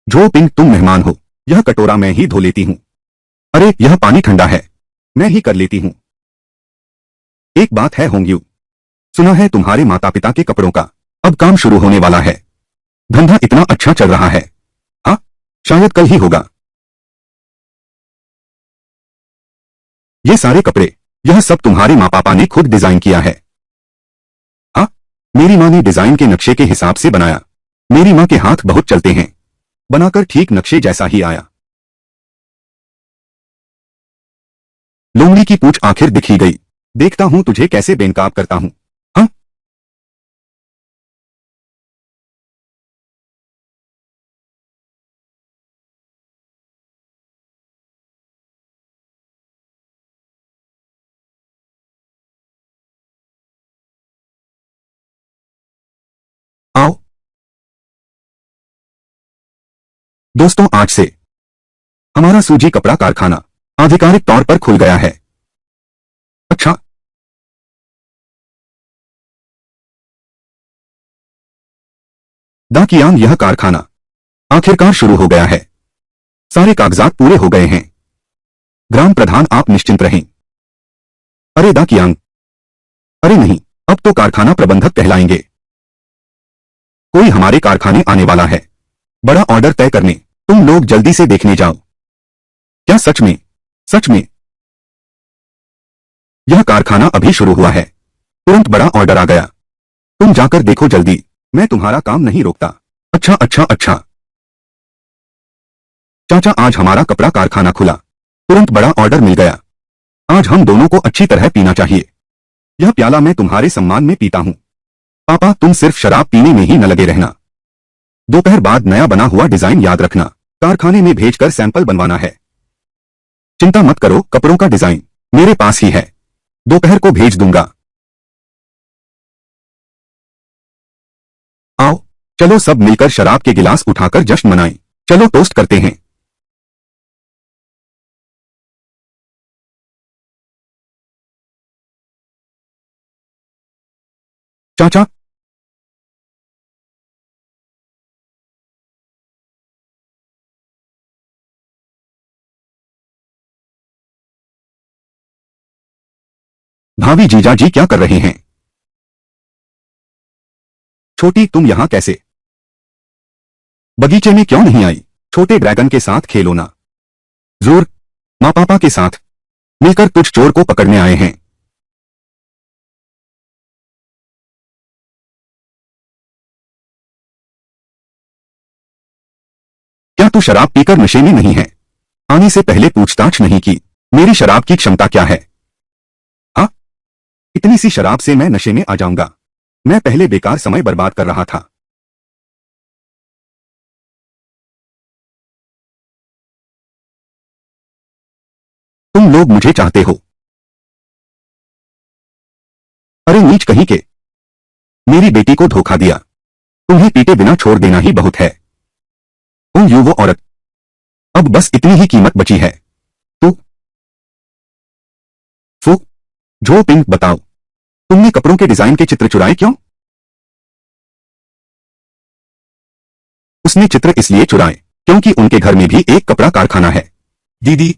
जो पिंग, तुम मेहमान हो। यह कटोरा मैं ही धो लेती हूँ। अरे यह पानी ठंडा है, मैं ही कर लेती हूँ। एक बात है होंग्यू, सुना है तुम्हारे माता पिता के कपड़ों का अब काम शुरू होने वाला है। धंधा इतना अच्छा चल रहा है। हाँ, शायद कल ही होगा। ये सारे कपड़े, यह सब तुम्हारे माँ पापा ने खुद डिजाइन किया है? हाँ, मेरी माँ ने डिजाइन के नक्शे के हिसाब से बनाया। मेरी माँ के हाथ बहुत चलते हैं। बनाकर ठीक नक्शे जैसा ही आया। लोमड़ी की पूंछ आखिर दिख ही गई। देखता हूं तुझे कैसे बेनकाब करता हूं। हाँ, दोस्तों, आज से हमारा सूजी कपड़ा कारखाना आधिकारिक तौर पर खुल गया है। अच्छा, दा कियांग, यह कारखाना आखिरकार शुरू हो गया है। सारे कागजात पूरे हो गए हैं। ग्राम प्रधान, आप निश्चिंत रहें। अरे दा कियांग, अरे नहीं, अब तो कारखाना प्रबंधक कहलाएंगे। कोई हमारे कारखाने आने वाला है, बड़ा ऑर्डर तय करने। तुम लोग जल्दी से देखने जाओ। क्या सच में? सच में? यह कारखाना अभी शुरू हुआ है, तुरंत बड़ा ऑर्डर आ गया। तुम जाकर देखो जल्दी, मैं तुम्हारा काम नहीं रोकता। अच्छा अच्छा अच्छा। चाचा, आज हमारा कपड़ा कारखाना खुला, तुरंत बड़ा ऑर्डर मिल गया। आज हम दोनों को अच्छी तरह पीना चाहिए। यह प्याला मैं तुम्हारे सम्मान में पीता हूं। पापा, तुम सिर्फ शराब पीने में ही न लगे रहना। दोपहर बाद नया बना हुआ डिजाइन याद रखना, कारखाने में भेजकर सैंपल बनवाना है। चिंता मत करो, कपड़ों का डिजाइन मेरे पास ही है, दोपहर को भेज दूंगा। आओ, चलो सब मिलकर शराब के गिलास उठाकर जश्न मनाएं। चलो टोस्ट करते हैं। चाचा, भाभी, जीजा जी क्या कर रहे हैं? छोटी, तुम यहां कैसे? बगीचे में क्यों नहीं आई? छोटे ड्रैगन के साथ खेलो ना। जोर, माँ पापा के साथ मिलकर तुझ चोर को पकड़ने आए हैं। क्या तू शराब पीकर नशे में नहीं है? आने से पहले पूछताछ नहीं की। मेरी शराब की क्षमता क्या है? हाँ, इतनी सी शराब से मैं नशे में आ जाऊंगा? मैं पहले बेकार समय बर्बाद कर रहा था। तुम लोग मुझे चाहते हो? अरे नीच कहीं के, मेरी बेटी को धोखा दिया। तुम्हें पीटे बिना छोड़ देना ही बहुत है। यू वो औरत, अब बस इतनी ही कीमत बची है। तू फू झो पिंक, बताओ, तुमने कपड़ों के डिजाइन के चित्र चुराए क्यों? उसने चित्र इसलिए चुराए क्योंकि उनके घर में भी एक कपड़ा कारखाना है। दीदी,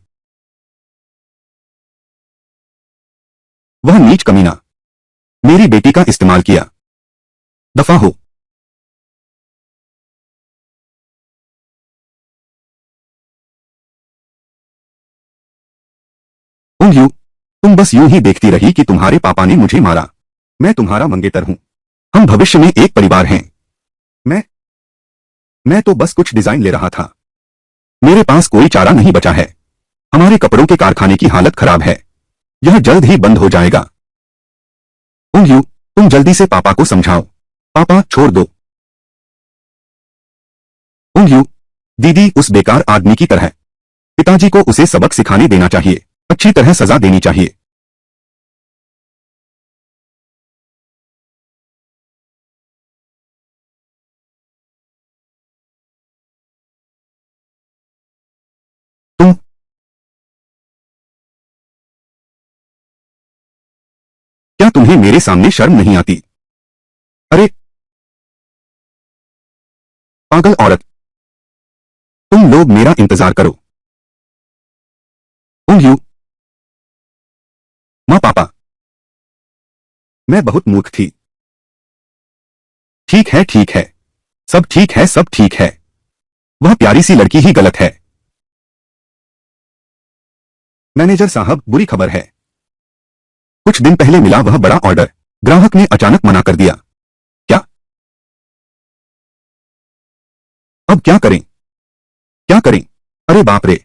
वह नीच कमीना मेरी बेटी का इस्तेमाल किया। दफा हो। यू तुम बस यूं ही देखती रही कि तुम्हारे पापा ने मुझे मारा। मैं तुम्हारा मंगेतर हूं। हम भविष्य में एक परिवार हैं। मैं मैं तो बस कुछ डिजाइन ले रहा था। मेरे पास कोई चारा नहीं बचा है। हमारे कपड़ों के कारखाने की हालत खराब है। यह जल्द ही बंद हो जाएगा। यू तुम जल्दी से पापा को समझाओ। पापा, छोड़ दो। यू दीदी उस बेकार आदमी की तरह। पिताजी को उसे सबक सिखाने देना चाहिए, अच्छी तरह सजा देनी चाहिए। तुम क्या तुम्हें मेरे सामने शर्म नहीं आती? अरे पागल औरत, तुम लोग मेरा इंतजार करो। यू माँ पापा, मैं बहुत मूर्ख थी। ठीक है, सब ठीक है, सब ठीक है। वह प्यारी सी लड़की ही गलत है। मैनेजर साहब, बुरी खबर है। कुछ दिन पहले मिला वह बड़ा ऑर्डर, ग्राहक ने अचानक मना कर दिया। क्या? अब क्या करें? क्या करें? अरे बाप रे,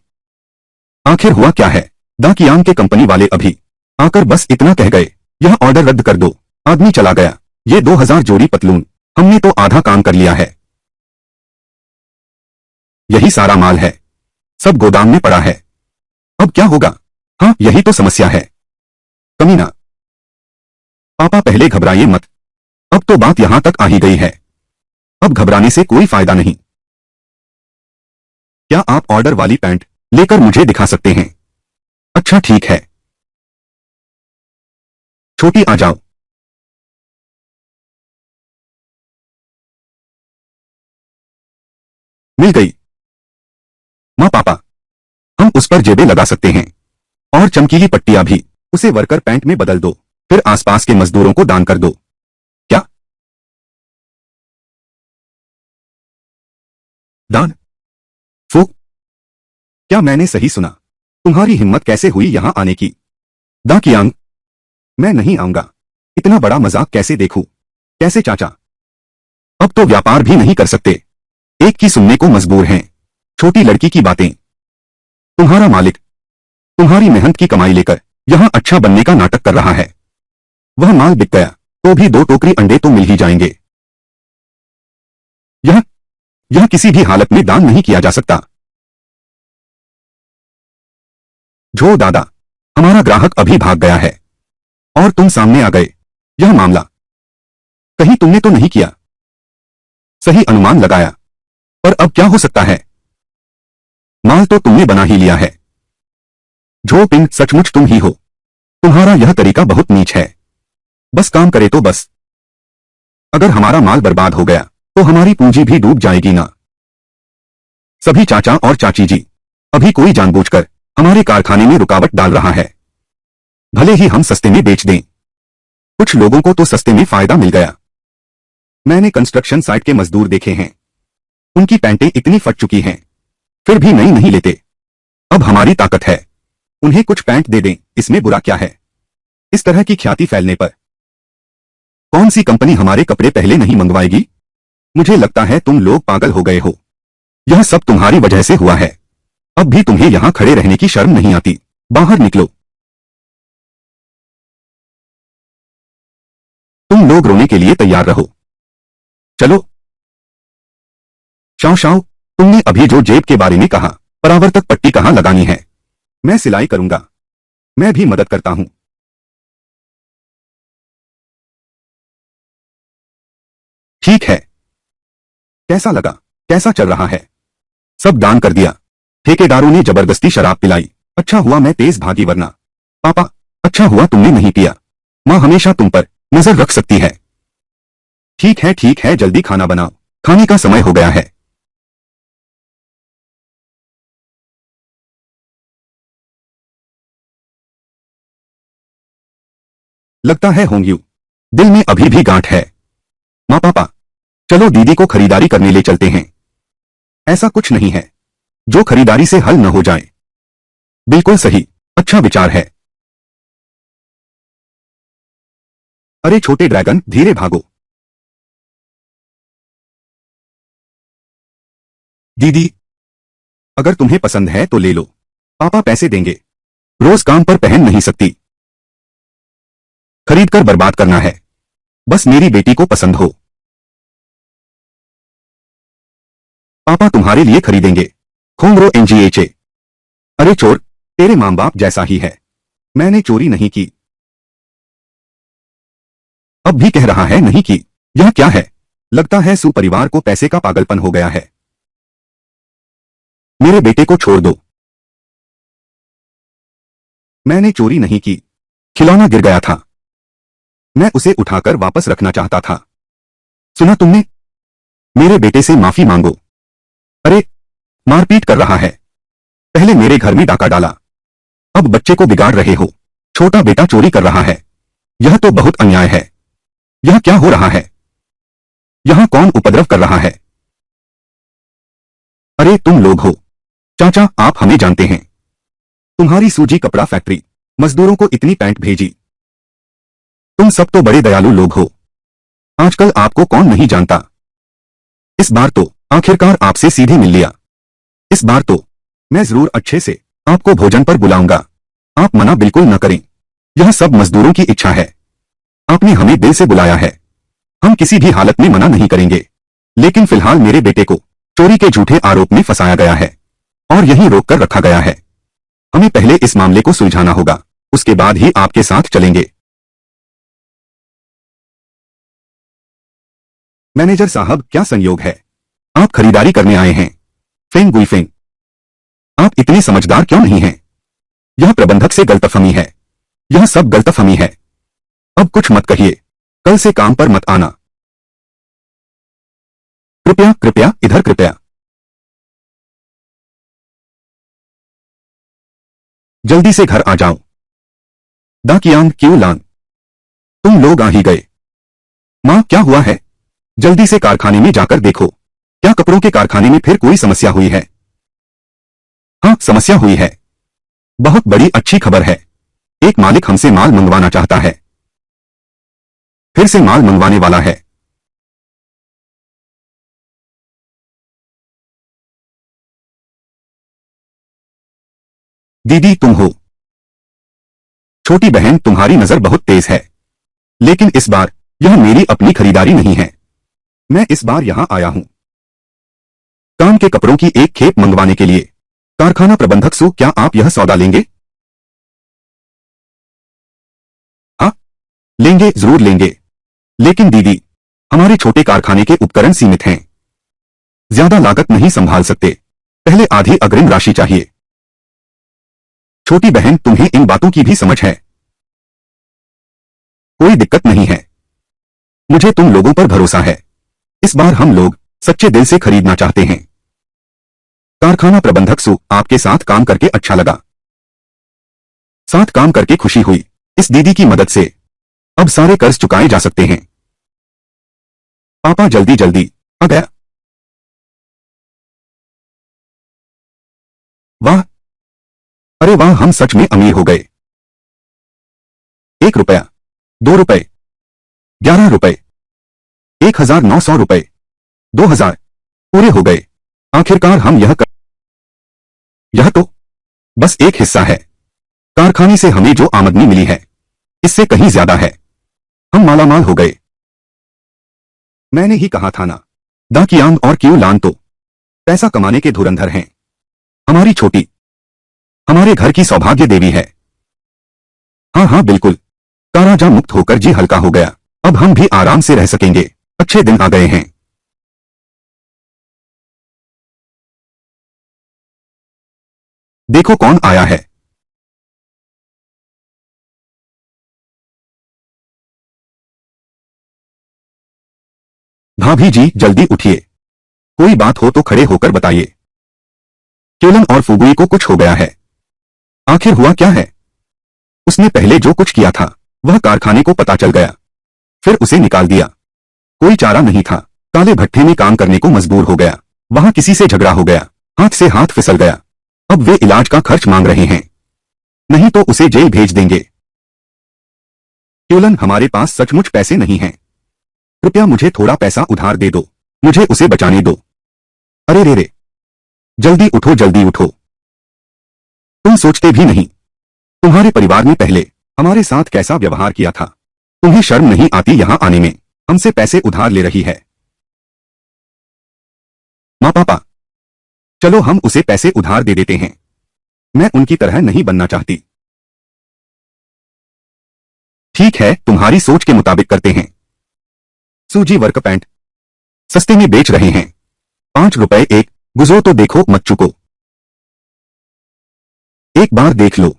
आखिर हुआ क्या है? दा कियांग के कंपनी वाले अभी आकर बस इतना कह गए, यह ऑर्डर रद्द कर दो। आदमी चला गया। ये 2000 जोड़ी पतलून, हमने तो आधा काम कर लिया है। यही सारा माल है, सब गोदाम में पड़ा है। अब क्या होगा? हाँ, यही तो समस्या है। कमीना। पापा, पहले घबराइए मत। अब तो बात यहां तक आ ही गई है, अब घबराने से कोई फायदा नहीं। क्या आप ऑर्डर वाली पैंट लेकर मुझे दिखा सकते हैं? अच्छा ठीक है। छोटी आ जाओ। मिल गई। माँ पापा, हम उस पर जेबें लगा सकते हैं और चमकीली पट्टियां भी। उसे वर्कर पैंट में बदल दो, फिर आसपास के मजदूरों को दान कर दो। क्या? दान? फू? क्या मैंने सही सुना? तुम्हारी हिम्मत कैसे हुई यहां आने की? दा कियांग, मैं नहीं आऊंगा। इतना बड़ा मजाक कैसे देखूं? कैसे चाचा? अब तो व्यापार भी नहीं कर सकते। एक की सुनने को मजबूर हैं। छोटी लड़की की बातें। तुम्हारा मालिक तुम्हारी मेहनत की कमाई लेकर यहां अच्छा बनने का नाटक कर रहा है। वह माल बिक गया तो भी 2 टोकरी अंडे तो मिल ही जाएंगे। यह यह किसी भी हालत में दान नहीं किया जा सकता। जो दादा, हमारा ग्राहक अभी भाग गया है और तुम सामने आ गए। यह मामला कहीं तुमने तो नहीं किया? सही अनुमान लगाया, पर अब क्या हो सकता है? माल तो तुमने बना ही लिया है। जो पिंग, सचमुच तुम ही हो। तुम्हारा यह तरीका बहुत नीच है। बस काम करे तो बस। अगर हमारा माल बर्बाद हो गया तो हमारी पूंजी भी डूब जाएगी ना। सभी चाचा और चाची जी, अभी कोई जानबूझकर हमारे कारखाने में रुकावट डाल रहा है। भले ही हम सस्ते में बेच दें, कुछ लोगों को तो सस्ते में फायदा मिल गया। मैंने कंस्ट्रक्शन साइट के मजदूर देखे हैं, उनकी पैंटें इतनी फट चुकी हैं, फिर भी नई नहीं लेते। अब हमारी ताकत है, उन्हें कुछ पैंट दे दें, इसमें बुरा क्या है? इस तरह की ख्याति फैलने पर कौन सी कंपनी हमारे कपड़े पहले नहीं मंगवाएगी? मुझे लगता है तुम लोग पागल हो गए हो। यह सब तुम्हारी वजह से हुआ है। अब भी तुम्हें यहां खड़े रहने की शर्म नहीं आती? बाहर निकलो। तुम लोग रोने के लिए तैयार रहो। चलो। शाओ शाओ, तुमने अभी जो जेब के बारे में कहा, परावर्तक पट्टी कहां लगानी है? मैं सिलाई करूंगा। मैं भी मदद करता हूं। ठीक है। कैसा लगा? कैसा चल रहा है? सब दान कर दिया। ठेकेदारों ने जबरदस्ती शराब पिलाई। अच्छा हुआ मैं तेज भागी, वरना। पापा, अच्छा हुआ तुमने नहीं पिया। माँ हमेशा तुम पर नजर रख सकती है। ठीक है, जल्दी खाना बनाओ। खाने का समय हो गया है। लगता है होंग्यू दिल में अभी भी गांठ है। माँ पापा, चलो दीदी को खरीदारी करने ले चलते हैं। ऐसा कुछ नहीं है जो खरीदारी से हल न हो जाए। बिल्कुल सही, अच्छा विचार है। अरे छोटे ड्रैगन, धीरे भागो। दीदी, अगर तुम्हें पसंद है तो ले लो, पापा पैसे देंगे। रोज काम पर पहन नहीं सकती, खरीद कर बर्बाद करना है। बस मेरी बेटी को पसंद हो। पापा तुम्हारे लिए खरीदेंगे। खोंगरो एनजीएचए। अरे चोर, तेरे मां बाप जैसा ही है। मैंने चोरी नहीं की। अब भी कह रहा है नहीं की। यह क्या है? लगता है सु परिवार को पैसे का पागलपन हो गया है। मेरे बेटे को छोड़ दो। मैंने चोरी नहीं की। खिलौना गिर गया था, मैं उसे उठाकर वापस रखना चाहता था। सुना तुमने? मेरे बेटे से माफी मांगो। अरे, मारपीट कर रहा है। पहले मेरे घर में डाका डाला, अब बच्चे को बिगाड़ रहे हो। छोटा बेटा चोरी कर रहा है। यह तो बहुत अन्याय है। यह क्या हो रहा है? यहां कौन उपद्रव कर रहा है? अरे तुम लोग हो। चाचा, आप हमें जानते हैं। तुम्हारी सूजी कपड़ा फैक्ट्री मजदूरों को इतनी पैंट भेजी। तुम सब तो बड़े दयालु लोग हो। आजकल आपको कौन नहीं जानता। इस बार तो आखिरकार आपसे सीधे मिल लिया। इस बार तो मैं जरूर अच्छे से आपको भोजन पर बुलाऊंगा। आप मना बिल्कुल न करें। यह सब मजदूरों की इच्छा है। आपने हमें दिल से बुलाया है। हम किसी भी हालत में मना नहीं करेंगे। लेकिन फिलहाल मेरे बेटे को चोरी के झूठे आरोप में फंसाया गया है और यहीं रोक कर रखा गया है। हमें पहले इस मामले को सुलझाना होगा, उसके बाद ही आपके साथ चलेंगे। मैनेजर साहब, क्या संयोग है? आप खरीदारी करने आए हैं? फेंग गुईफेंग, इतने समझदार क्यों नहीं हैं? यह प्रबंधक से गलतफहमी है। यह सब गलतफहमी है। अब कुछ मत कहिए। कल से काम पर मत आना। कृपया कृपया इधर कृपया। जल्दी से घर आ जाओ। दा कियांग क्यू लान, तुम लोग आ ही गए। माँ, क्या हुआ है? जल्दी से कारखाने में जाकर देखो। क्या कपड़ों के कारखाने में फिर कोई समस्या हुई है? हाँ, समस्या हुई है। बहुत बड़ी अच्छी खबर है। एक मालिक हमसे माल मंगवाना चाहता है। फिर से माल मंगवाने वाला है। दीदी, तुम हो? छोटी बहन, तुम्हारी नजर बहुत तेज है। लेकिन इस बार यह मेरी अपनी खरीदारी नहीं है। मैं इस बार यहां आया हूं काम के कपड़ों की एक खेप मंगवाने के लिए। कारखाना प्रबंधक सु, क्या आप यह सौदा लेंगे? हाँ, लेंगे, जरूर लेंगे। लेकिन दीदी, हमारे छोटे कारखाने के उपकरण सीमित हैं। ज्यादा लागत नहीं संभाल सकते। पहले आधी अग्रिम राशि चाहिए। छोटी बहन, तुम्हें इन बातों की भी समझ है। कोई दिक्कत नहीं है। मुझे तुम लोगों पर भरोसा है। इस बार हम लोग सच्चे दिल से खरीदना चाहते हैं। कारखाना प्रबंधक सु, आपके साथ काम करके अच्छा लगा। साथ काम करके खुशी हुई। इस दीदी की मदद से अब सारे कर्ज चुकाए जा सकते हैं। पापा जल्दी जल्दी आ गया। वाह, अरे वाह, हम सच में अमीर हो गए। 1 रुपया, 2 रुपए, 11 रुपए, 1900 रुपए, 2000 पूरे हो गए। आखिरकार हम यह तो बस एक हिस्सा है। कारखाने से हमें जो आमदनी मिली है, इससे कहीं ज्यादा है। हम मालामाल हो गए। मैंने ही कहा था ना, दा कियांग और क्यू लान तो पैसा कमाने के धुरंधर हैं। हमारी छोटी हमारे घर की सौभाग्य देवी है। हाँ हाँ बिल्कुल। काराजा मुक्त होकर जी हल्का हो गया। अब हम भी आराम से रह सकेंगे। अच्छे दिन आ गए हैं। देखो कौन आया है। भाभी जी, जल्दी उठिए। कोई बात हो तो खड़े होकर बताइए। क्योलन और फुगुई को कुछ हो गया है। आखिर हुआ क्या है? उसने पहले जो कुछ किया था, वह कारखाने को पता चल गया। फिर उसे निकाल दिया। कोई चारा नहीं था। काले भट्ठे में काम करने को मजबूर हो गया। वहां किसी से झगड़ा हो गया। हाथ से हाथ फिसल गया। अब वे इलाज का खर्च मांग रहे हैं। नहीं तो उसे जेल भेज देंगे। क्योलन, हमारे पास सचमुच पैसे नहीं हैं। कृपया मुझे थोड़ा पैसा उधार दे दो। मुझे उसे बचाने दो। अरे रे रे, जल्दी उठो, जल्दी उठो। तुम सोचते भी नहीं, तुम्हारे परिवार ने पहले हमारे साथ कैसा व्यवहार किया था। तुम्हें शर्म नहीं आती यहां आने में? हमसे पैसे उधार ले रही है। माँ पापा, चलो हम उसे पैसे उधार दे देते हैं। मैं उनकी तरह नहीं बनना चाहती। ठीक है, तुम्हारी सोच के मुताबिक करते हैं। सूजी वर्क पैंट सस्ते में बेच रहे हैं। 5 रुपए एक। गुजरो तो देखो, मत चुको। एक बार देख लो।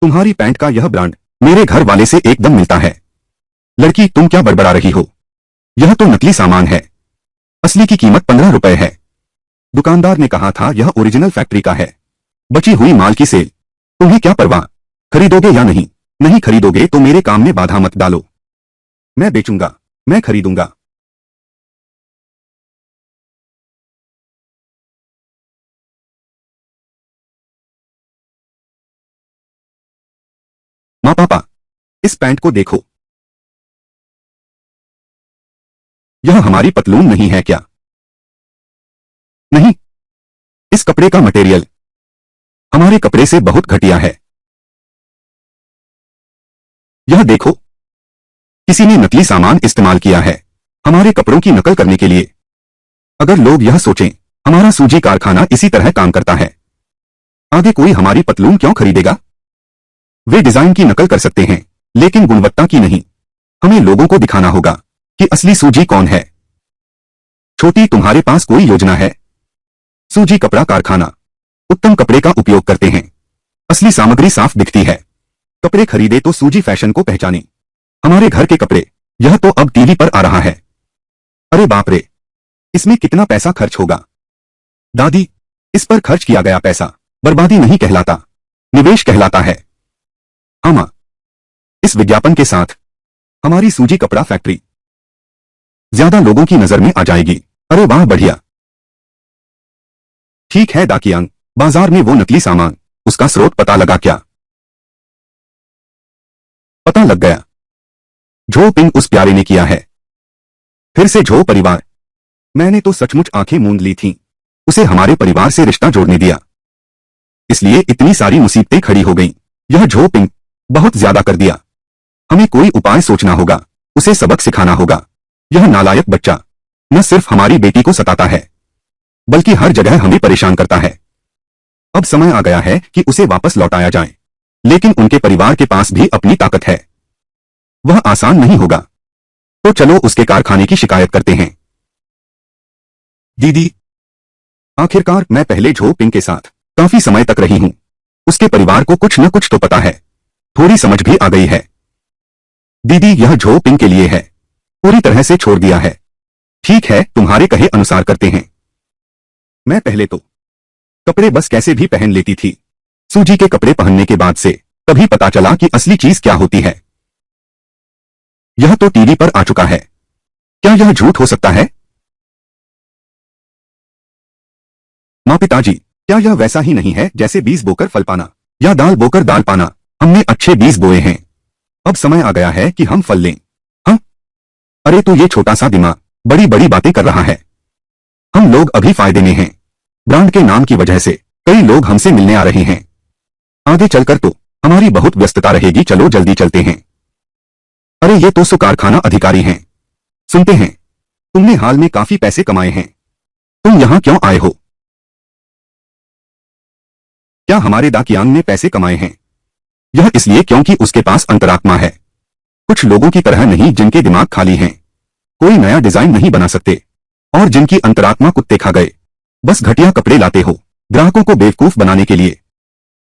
तुम्हारी पैंट का यह ब्रांड मेरे घर वाले से एकदम मिलता है। लड़की, तुम क्या बड़बड़ा रही हो? यह तो नकली सामान है। असली की कीमत 15 रुपए है। दुकानदार ने कहा था यह ओरिजिनल फैक्ट्री का है। बची हुई माल की सेल। तुम्हें क्या परवाह? खरीदोगे या नहीं? नहीं खरीदोगे तो मेरे काम में बाधा मत डालो। मैं बेचूंगा, मैं खरीदूंगा। माँ पापा, इस पैंट को देखो। यह हमारी पतलून नहीं है क्या? नहीं, इस कपड़े का मटेरियल हमारे कपड़े से बहुत घटिया है। यह देखो, किसी ने नकली सामान इस्तेमाल किया है हमारे कपड़ों की नकल करने के लिए। अगर लोग यह सोचें हमारा सूजी कारखाना इसी तरह काम करता है, आगे कोई हमारी पतलून क्यों खरीदेगा? वे डिजाइन की नकल कर सकते हैं, लेकिन गुणवत्ता की नहीं। हमें लोगों को दिखाना होगा कि असली सूजी कौन है। छोटी, तुम्हारे पास कोई योजना है? सूजी कपड़ा कारखाना। उत्तम कपड़े का उपयोग करते हैं। असली सामग्री साफ दिखती है। कपड़े खरीदे तो सूजी फैशन को पहचाने। हमारे घर के कपड़े, यह तो अब टीवी पर आ रहा है। अरे बाप रे, इसमें कितना पैसा खर्च होगा। दादी, इस पर खर्च किया गया पैसा बर्बादी नहीं कहलाता, निवेश कहलाता है। हाँ मां, इस विज्ञापन के साथ हमारी सूजी कपड़ा फैक्ट्री ज्यादा लोगों की नजर में आ जाएगी। अरे वाह बढ़िया। ठीक है दाकियांग, बाजार में वो नकली सामान, उसका स्रोत पता लगा क्या? पता लग गया। झो पिंग उस प्यारे ने किया है। फिर से झो परिवार। मैंने तो सचमुच आंखें मूंद ली थीं। उसे हमारे परिवार से रिश्ता जोड़ने दिया, इसलिए इतनी सारी मुसीबतें खड़ी हो गईं। यह झो पिंग बहुत ज्यादा कर दिया। हमें कोई उपाय सोचना होगा, उसे सबक सिखाना होगा। यह नालायक बच्चा न सिर्फ हमारी बेटी को सताता है, बल्कि हर जगह हमें परेशान करता है। अब समय आ गया है कि उसे वापस लौटाया जाए, लेकिन उनके परिवार के पास भी अपनी ताकत है। वह आसान नहीं होगा। तो चलो उसके कारखाने की शिकायत करते हैं। दीदी, आखिरकार मैं पहले झो पिंग के साथ काफी समय तक रही हूं। उसके परिवार को कुछ न कुछ तो पता है, थोड़ी समझ भी आ गई है। दीदी, यह झो पिंग के लिए है, पूरी तरह से छोड़ दिया है। ठीक है, तुम्हारे कहे अनुसार करते हैं। मैं पहले तो कपड़े बस कैसे भी पहन लेती थी। सूजी के कपड़े पहनने के बाद से तभी पता चला कि असली चीज क्या होती है। यह तो टीवी पर आ चुका है। क्या यह झूठ हो सकता है? मां पिताजी, क्या यह वैसा ही नहीं है जैसे बीज बोकर फल पाना या दाल बोकर दाल पाना? हमने अच्छे बीज बोए हैं, अब समय आ गया है कि हम फल लें। हम? अरे तो ये छोटा सा दिमाग बड़ी बड़ी बातें कर रहा है। हम लोग अभी फायदे में हैं। ब्रांड के नाम की वजह से कई लोग हमसे मिलने आ रहे हैं। आगे चलकर तो हमारी बहुत व्यस्तता रहेगी। चलो जल्दी चलते हैं। अरे ये तो कारखाना अधिकारी हैं। सुनते हैं तुमने हाल में काफी पैसे कमाए हैं। तुम यहां क्यों आए हो? क्या हमारे दाकियांग ने पैसे कमाए हैं? यह इसलिए क्योंकि उसके पास अंतरात्मा है। कुछ लोगों की तरह नहीं जिनके दिमाग खाली हैं, कोई नया डिजाइन नहीं बना सकते, और जिनकी अंतरात्मा कुत्ते खा गए। बस घटिया कपड़े लाते हो ग्राहकों को बेवकूफ बनाने के लिए।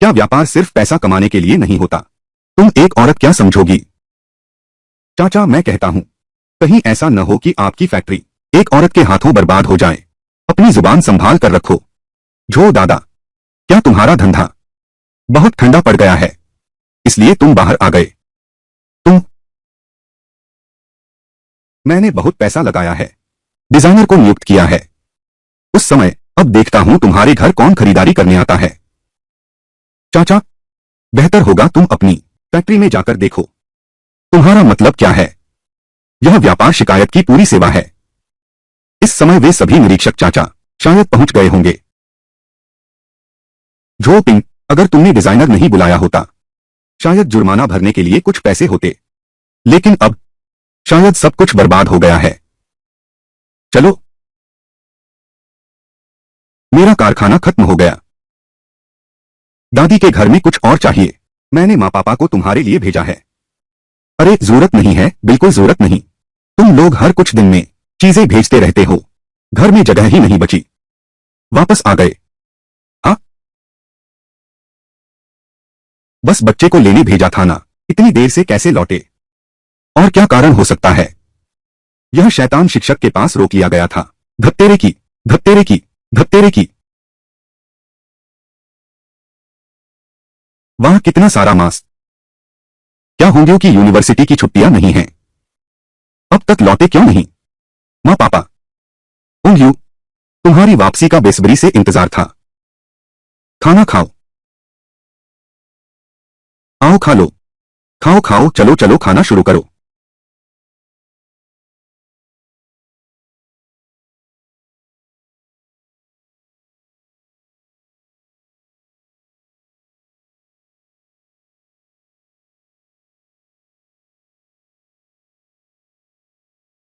क्या व्यापार सिर्फ पैसा कमाने के लिए नहीं होता? तुम एक औरत क्या समझोगी? चाचा, मैं कहता हूं कहीं ऐसा न हो कि आपकी फैक्ट्री एक औरत के हाथों बर्बाद हो जाए। अपनी जुबान संभाल कर रखो। झो दादा, क्या तुम्हारा धंधा बहुत ठंडा पड़ गया है, इसलिए तुम बाहर आ गए? मैंने बहुत पैसा लगाया है, डिजाइनर को नियुक्त किया है उस समय। अब देखता हूं तुम्हारे घर कौन खरीदारी करने आता है। चाचा, बेहतर होगा तुम अपनी फैक्ट्री में जाकर देखो। तुम्हारा मतलब क्या है? यह व्यापार शिकायत की पूरी सेवा है। इस समय वे सभी निरीक्षक चाचा शायद पहुंच गए होंगे। झो पिंग, अगर तुमने डिजाइनर नहीं बुलाया होता, शायद जुर्माना भरने के लिए कुछ पैसे होते, लेकिन अब शायद सब कुछ बर्बाद हो गया है। चलो, मेरा कारखाना खत्म हो गया। दादी के घर में कुछ और चाहिए। मैंने माँ पापा को तुम्हारे लिए भेजा है। अरे जरूरत नहीं है, बिल्कुल जरूरत नहीं। तुम लोग हर कुछ दिन में चीजें भेजते रहते हो, घर में जगह ही नहीं बची। वापस आ गए? हाँ, बस बच्चे को लेने भेजा था ना, इतनी देर से कैसे लौटे? और क्या कारण हो सकता है? यह शैतान शिक्षक के पास रोक लिया गया था। धत्तेरे की, धत्तेरे की, धत्तेरे की। वाह, कितना सारा मांस। क्या होंगे कि यूनिवर्सिटी की छुट्टियां नहीं हैं? अब तक लौटे क्यों नहीं? माँ पापा, यू तुम्हारी वापसी का बेसब्री से इंतजार था। खाना खाओ। आओ खा लो। खाओ खाओ, चलो चलो खाना शुरू करो।